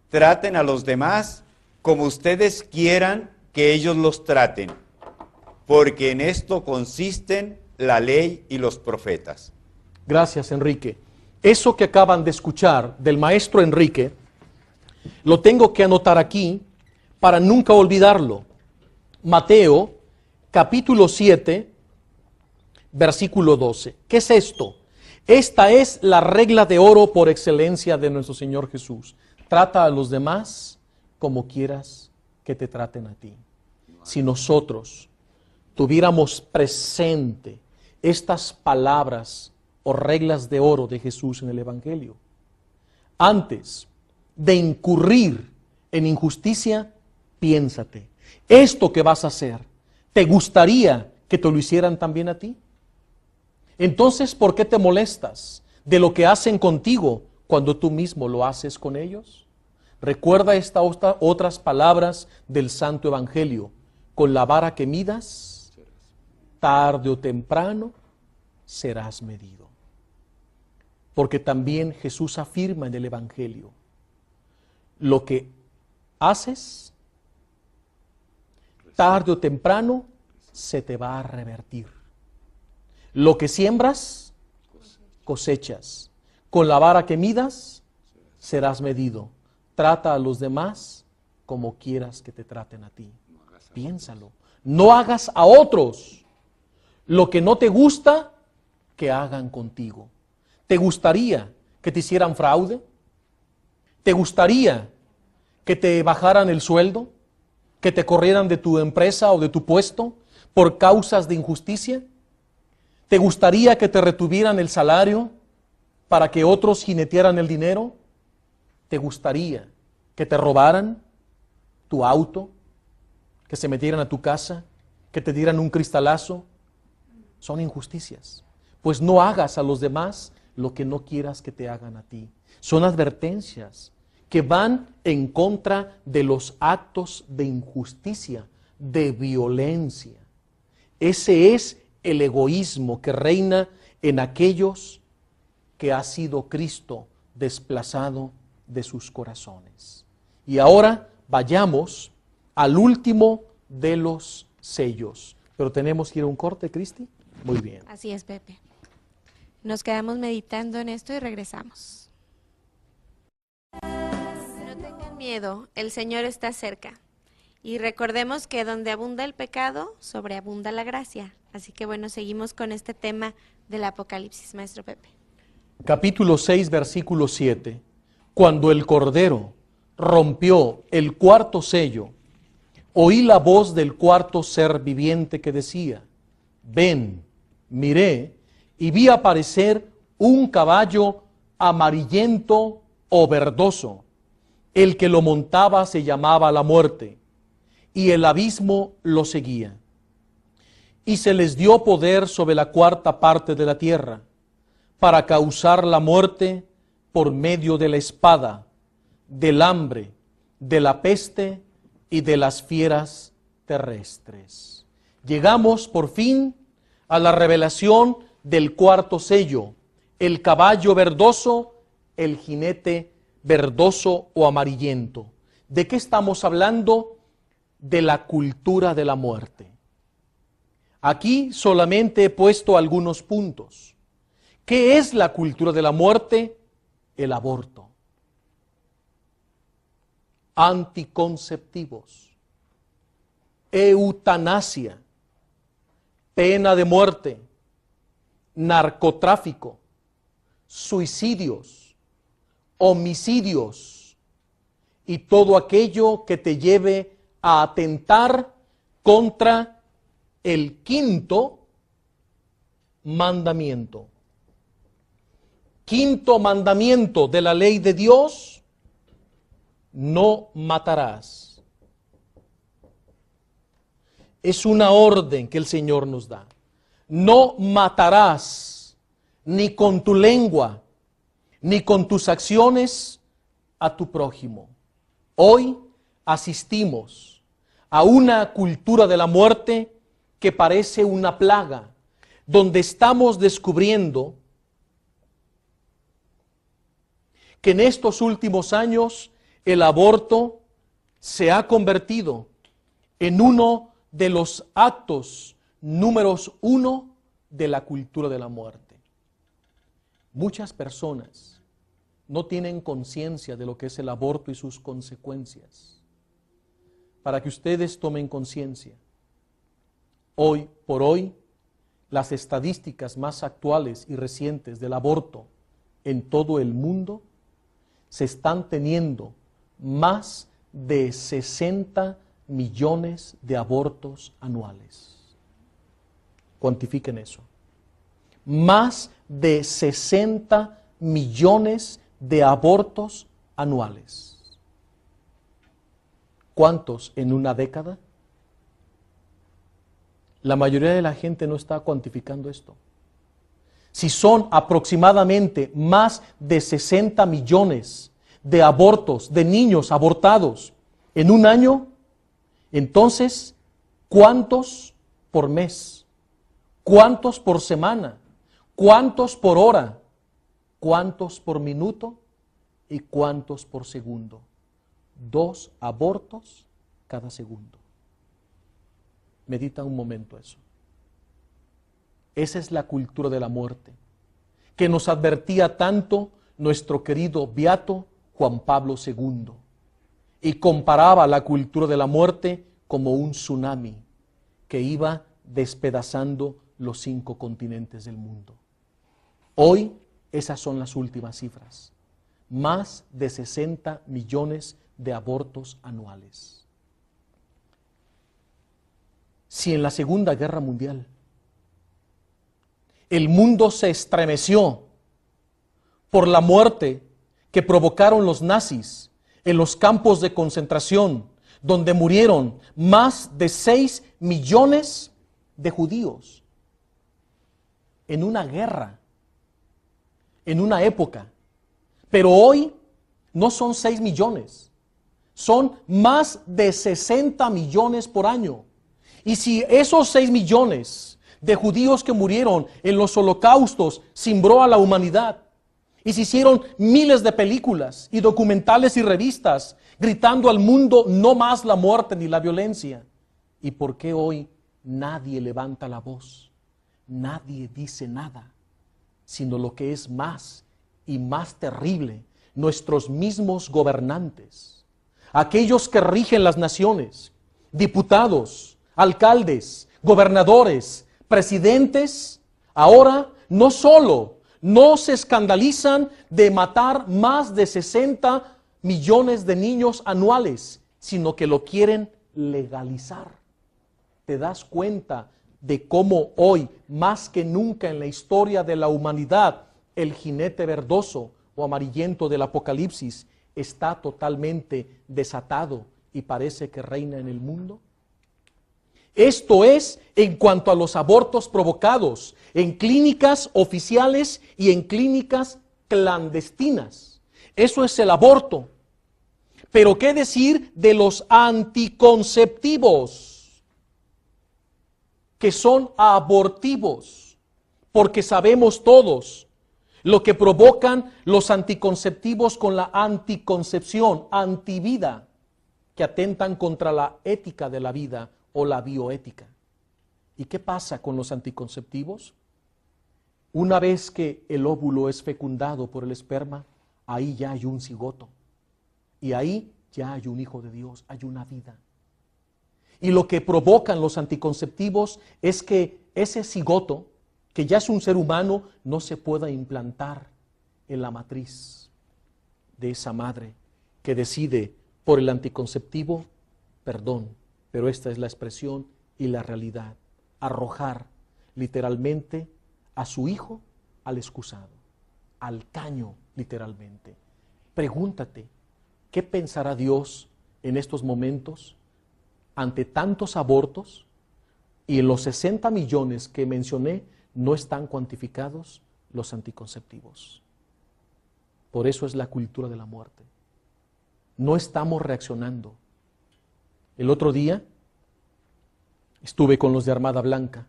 traten a los demás como ustedes quieran que ellos los traten, porque en esto consisten la ley y los profetas. Gracias, Enrique. Eso que acaban de escuchar del maestro Enrique, lo tengo que anotar aquí para nunca olvidarlo. Mateo, capítulo 7, versículo 12. ¿Qué es esto? Esta es la regla de oro por excelencia de nuestro Señor Jesús. Trata a los demás como quieras que te traten a ti. Si nosotros tuviéramos presente estas palabras o reglas de oro de Jesús en el Evangelio, antes de incurrir en injusticia, piénsate, esto que vas a hacer, ¿te gustaría que te lo hicieran también a ti? Entonces, ¿por qué te molestas de lo que hacen contigo cuando tú mismo lo haces con ellos? Recuerda estas otras palabras del Santo Evangelio. Con la vara que midas, tarde o temprano, serás medido. Porque también Jesús afirma en el Evangelio, lo que haces, tarde o temprano, se te va a revertir. Lo que siembras, cosechas. Con la vara que midas, serás medido. Trata a los demás como quieras que te traten a ti. Piénsalo. No hagas a otros lo que no te gusta que hagan contigo. ¿Te gustaría que te hicieran fraude? ¿Te gustaría que te bajaran el sueldo? ¿Que te corrieran de tu empresa o de tu puesto por causas de injusticia? ¿Te gustaría que te retuvieran el salario para que otros jinetearan el dinero? ¿Te gustaría que te robaran tu auto? ¿Que se metieran a tu casa? ¿Que te dieran un cristalazo? Son injusticias. Pues no hagas a los demás lo que no quieras que te hagan a ti. Son advertencias que van en contra de los actos de injusticia, de violencia. Ese es el egoísmo que reina en aquellos que ha sido Cristo desplazado de sus corazones. Y ahora vayamos al último de los sellos. Pero tenemos que ir a un corte, Cristi. Muy bien. Así es, Pepe. Nos quedamos meditando en esto y regresamos. No tengan miedo, el Señor está cerca. Y recordemos que donde abunda el pecado, sobreabunda la gracia. Así que bueno, seguimos con este tema del Apocalipsis, Maestro Pepe. Capítulo 6, versículo 7. Cuando el Cordero rompió el cuarto sello, oí la voz del cuarto ser viviente que decía, ven, miré, y vi aparecer un caballo amarillento o verdoso. El que lo montaba se llamaba la muerte, y el abismo lo seguía. Y se les dio poder sobre la cuarta parte de la tierra, para causar la muerte por medio de la espada, del hambre, de la peste y de las fieras terrestres. Llegamos por fin a la revelación del cuarto sello, el caballo verdoso el jinete verdoso o amarillento. ¿De qué estamos hablando? De la cultura de la muerte. Aquí solamente he puesto algunos puntos. ¿Qué es la cultura de la muerte? El aborto. Anticonceptivos. Eutanasia. Pena de muerte. Narcotráfico. Suicidios. Homicidios. Y todo aquello que te lleve a atentar contra el quinto mandamiento. Quinto mandamiento de la ley de Dios: no matarás. Es una orden que el Señor nos da. No matarás ni con tu lengua, ni con tus acciones a tu prójimo. Hoy asistimos a una cultura de la muerte que parece una plaga, donde estamos descubriendo que en estos últimos años el aborto se ha convertido en uno de los actos números 1 de la cultura de la muerte. Muchas personas no tienen conciencia de lo que es el aborto y sus consecuencias. Para que ustedes tomen conciencia, hoy por hoy, las estadísticas más actuales y recientes del aborto en todo el mundo, se están teniendo más de 60 millones de abortos anuales. Cuantifiquen eso. Más de 60 millones de abortos anuales. ¿Cuántos en una década? La mayoría de la gente no está cuantificando esto. Si son aproximadamente más de 60 millones de abortos, de niños abortados en un año, entonces, ¿cuántos por mes? ¿Cuántos por semana? ¿Cuántos por hora? ¿Cuántos por minuto? ¿Y cuántos por segundo? 2 abortos cada segundo. Medita un momento eso. Esa es la cultura de la muerte, que nos advertía tanto nuestro querido beato Juan Pablo II, y comparaba la cultura de la muerte como un tsunami que iba despedazando los 5 continentes del mundo. Hoy esas son las últimas cifras. Más de 60 millones de abortos anuales. Si en la Segunda Guerra Mundial el mundo se estremeció por la muerte que provocaron los nazis en los campos de concentración, donde murieron más de 6 millones de judíos en una guerra, en una época. Pero hoy no son 6 millones, son más de 60 millones por año. Y si esos 6 millones de judíos que murieron en los holocaustos cimbró a la humanidad, y se hicieron miles de películas y documentales y revistas gritando al mundo no más la muerte ni la violencia, ¿y por qué hoy nadie levanta la voz? Nadie dice nada, sino lo que es más y más terrible, nuestros mismos gobernantes, aquellos que rigen las naciones, diputados, alcaldes, gobernadores, presidentes, ahora no solo no se escandalizan de matar más de 60 millones de niños anuales, sino que lo quieren legalizar. ¿Te das cuenta de cómo hoy, más que nunca en la historia de la humanidad, el jinete verdoso o amarillento del Apocalipsis está totalmente desatado y parece que reina en el mundo? Esto es en cuanto a los abortos provocados en clínicas oficiales y en clínicas clandestinas. Eso es el aborto. Pero ¿qué decir de los anticonceptivos? Que son abortivos, porque sabemos todos lo que provocan los anticonceptivos con la anticoncepción, antivida, que atentan contra la ética de la vida o la bioética. ¿Y qué pasa con los anticonceptivos? Una vez que el óvulo es fecundado por el esperma, ahí ya hay un cigoto. Y ahí ya hay un hijo de Dios, hay una vida. Y lo que provocan los anticonceptivos es que ese cigoto, que ya es un ser humano, no se pueda implantar en la matriz de esa madre que decide por el anticonceptivo, perdón, pero esta es la expresión y la realidad, arrojar literalmente a su hijo al excusado, al caño literalmente. Pregúntate, ¿qué pensará Dios en estos momentos ante tantos abortos? Y en los 60 millones que mencioné no están cuantificados los anticonceptivos. Por eso es la cultura de la muerte. No estamos reaccionando. El otro día estuve con los de Armada Blanca,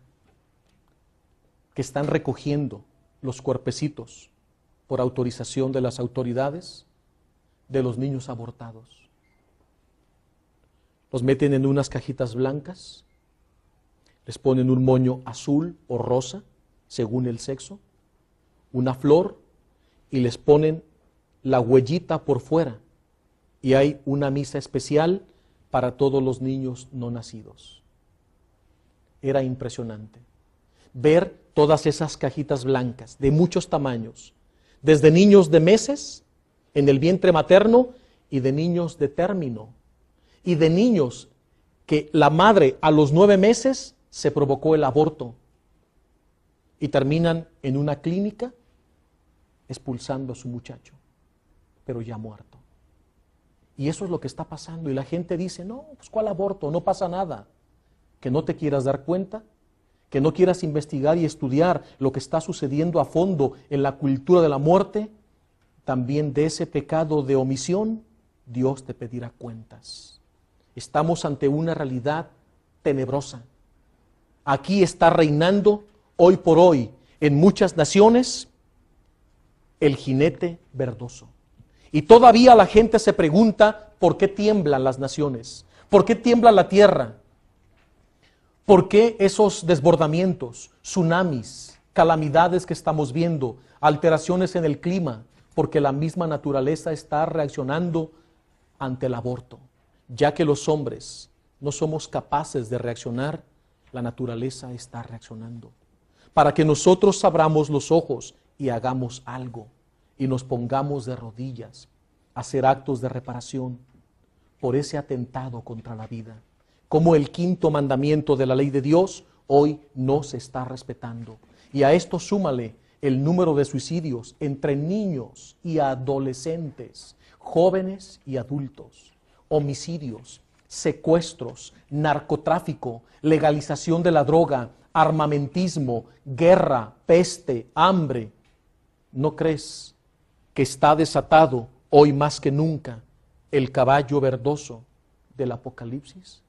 que están recogiendo los cuerpecitos por autorización de las autoridades de los niños abortados. Los meten en unas cajitas blancas, les ponen un moño azul o rosa, según el sexo, una flor, y les ponen la huellita por fuera. Y hay una misa especial para todos los niños no nacidos. Era impresionante ver todas esas cajitas blancas de muchos tamaños, desde niños de meses en el vientre materno y de niños de término, y de niños que la madre a los 9 meses se provocó el aborto y terminan en una clínica expulsando a su muchacho, pero ya muerto. Y eso es lo que está pasando, y la gente dice, no, pues ¿cuál aborto? No pasa nada. Que no te quieras dar cuenta, que no quieras investigar y estudiar lo que está sucediendo a fondo en la cultura de la muerte, también de ese pecado de omisión, Dios te pedirá cuentas. Estamos ante una realidad tenebrosa. Aquí está reinando, hoy por hoy, en muchas naciones, el jinete verdoso. Y todavía la gente se pregunta, ¿por qué tiemblan las naciones? ¿Por qué tiembla la tierra? ¿Por qué esos desbordamientos, tsunamis, calamidades que estamos viendo, alteraciones en el clima? Porque la misma naturaleza está reaccionando ante el aborto. Ya que los hombres no somos capaces de reaccionar, la naturaleza está reaccionando. Para que nosotros abramos los ojos y hagamos algo y nos pongamos de rodillas a hacer actos de reparación por ese atentado contra la vida. Como el 5º mandamiento de la ley de Dios hoy no se está respetando. Y a esto súmale el número de suicidios entre niños y adolescentes, jóvenes y adultos, homicidios, secuestros, narcotráfico, legalización de la droga, armamentismo, guerra, peste, hambre. ¿No crees que está desatado hoy más que nunca el caballo verdoso del Apocalipsis?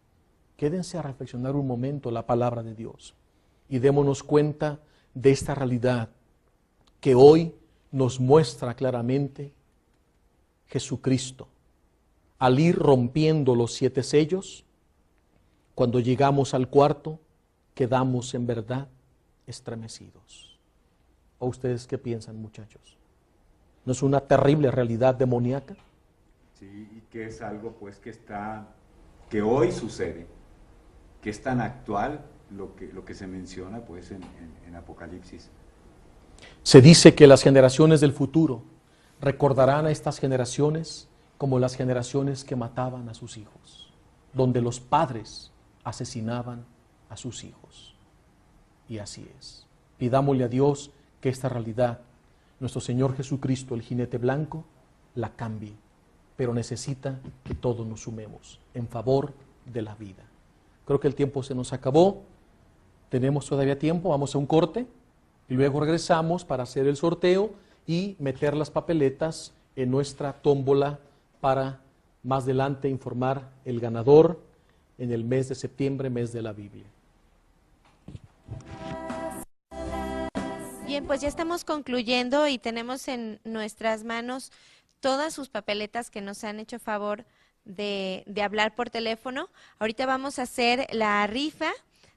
Quédense a reflexionar un momento la palabra de Dios y démonos cuenta de esta realidad que hoy nos muestra claramente Jesucristo. Al ir rompiendo los 7 sellos, cuando llegamos al cuarto, quedamos en verdad estremecidos. ¿O ustedes qué piensan, muchachos? ¿No es una terrible realidad demoníaca? Sí, y que es algo pues que hoy sucede, que es tan actual lo que se menciona pues en Apocalipsis. Se dice que las generaciones del futuro recordarán a estas generaciones como las generaciones que mataban a sus hijos, donde los padres asesinaban a sus hijos. Y así es. Pidámosle a Dios que esta realidad, nuestro Señor Jesucristo, el jinete blanco, la cambie, pero necesita que todos nos sumemos en favor de la vida. Creo que el tiempo se nos acabó, tenemos todavía tiempo, vamos a un corte y luego regresamos para hacer el sorteo y meter las papeletas en nuestra tómbola para más adelante informar el ganador en el mes de septiembre, mes de la Biblia. bien, pues ya estamos concluyendo y tenemos en nuestras manos todas sus papeletas que nos han hecho favor de hablar por teléfono. Ahorita vamos a hacer la rifa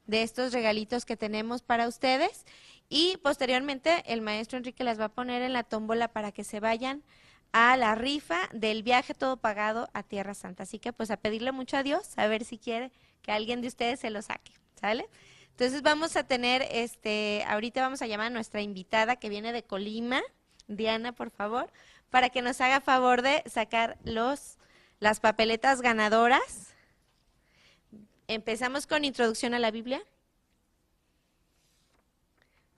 de estos regalitos que tenemos para ustedes y posteriormente el maestro Enrique las va a poner en la tómbola para que se vayan a la rifa del viaje todo pagado a Tierra Santa. Así que pues a pedirle mucho a Dios, a ver si quiere que alguien de ustedes se lo saque, ¿sale? Entonces vamos a tener, ahorita vamos a llamar a nuestra invitada que viene de Colima, Diana, por favor, para que nos haga favor de sacar las papeletas ganadoras. Empezamos con introducción a la Biblia.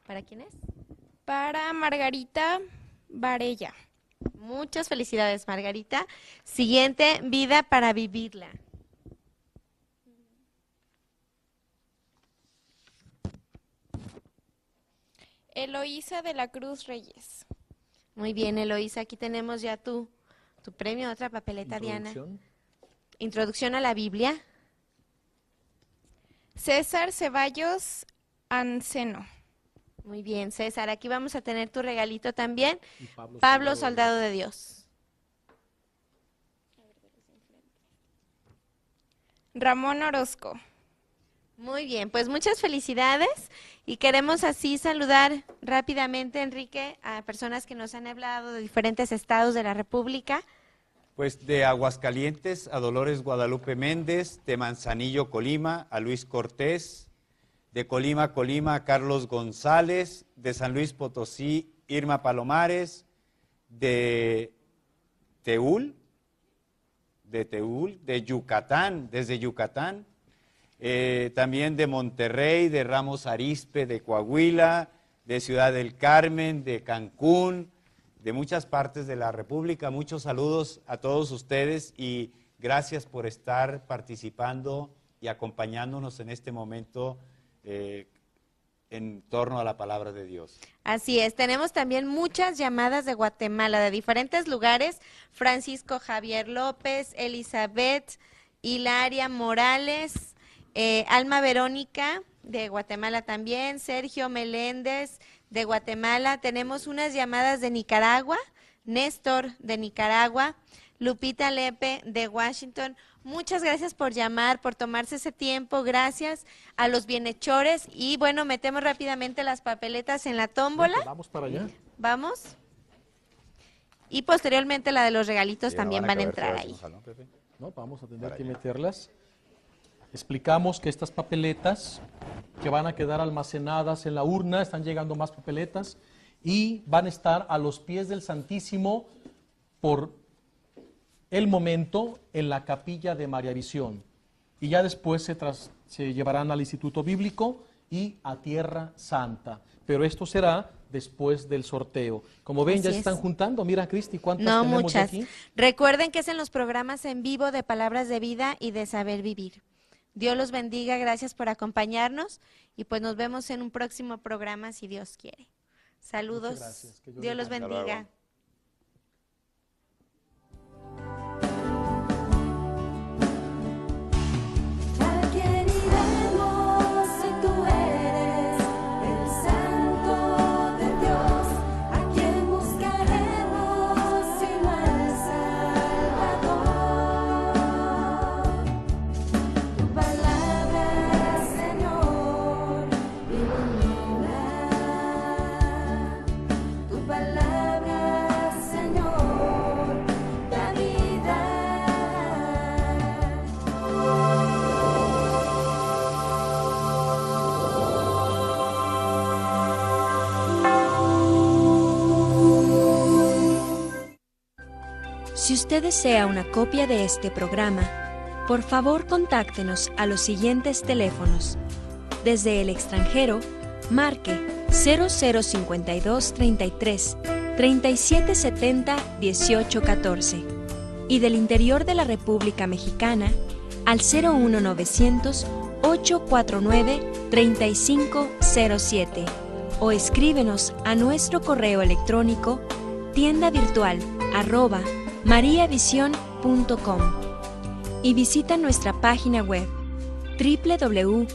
¿Para quién es? Para Margarita Varella. Muchas felicidades, Margarita. Siguiente, vida para vivirla. Eloísa de la Cruz Reyes. Muy bien, Eloísa, aquí tenemos ya tu premio, otra papeleta, Diana. Introducción a la Biblia. César Ceballos Anceno. Muy bien, César, aquí vamos a tener tu regalito también. Pablo, Soldado de Dios. Ramón Orozco. Muy bien, pues muchas felicidades y queremos así saludar rápidamente, Enrique, a personas que nos han hablado de diferentes estados de la República. Pues de Aguascalientes a Dolores Guadalupe Méndez, de Manzanillo, Colima, a Luis Cortés, de Colima, Colima, a Carlos González, de San Luis Potosí, Irma Palomares, de Teúl, de Yucatán, desde Yucatán, también de Monterrey, de Ramos Arizpe, de Coahuila, de Ciudad del Carmen, de Cancún, de muchas partes de la República. Muchos saludos a todos ustedes y gracias por estar participando y acompañándonos en este momento en torno a la palabra de Dios. Así es, tenemos también muchas llamadas de Guatemala, de diferentes lugares. Francisco Javier López, Elizabeth, Hilaria Morales, Alma Verónica de Guatemala también, Sergio Meléndez de Guatemala. Tenemos unas llamadas de Nicaragua, Néstor de Nicaragua, Lupita Lepe de Washington. Muchas gracias por llamar, por tomarse ese tiempo. Gracias a los bienhechores. Y bueno, metemos rápidamente las papeletas en la tómbola. Vamos para allá. Vamos. Y posteriormente la de los regalitos también van a entrar ahí. No, vamos a tener que meterlas. Explicamos que estas papeletas que van a quedar almacenadas en la urna, están llegando más papeletas y van a estar a los pies del Santísimo por el momento en la capilla de María Visión. Y ya después se llevarán al Instituto Bíblico y a Tierra Santa. Pero esto será después del sorteo. Como ven, ya se están juntando. Mira, Cristi, ¿cuántas tenemos muchas. aquí? Recuerden que es en los programas en vivo de Palabras de Vida y de Saber Vivir. Dios los bendiga, gracias por acompañarnos y pues nos vemos en un próximo programa si Dios quiere. Saludos, Gracias, Dios los bendiga. Si usted desea una copia de este programa, por favor contáctenos a los siguientes teléfonos. Desde el extranjero, marque 0052 33 3770 1814 y del interior de la República Mexicana al 01900 849 3507 o escríbenos a nuestro correo electrónico tiendavirtual@mariavision.com y visita nuestra página web www.mariavision.com.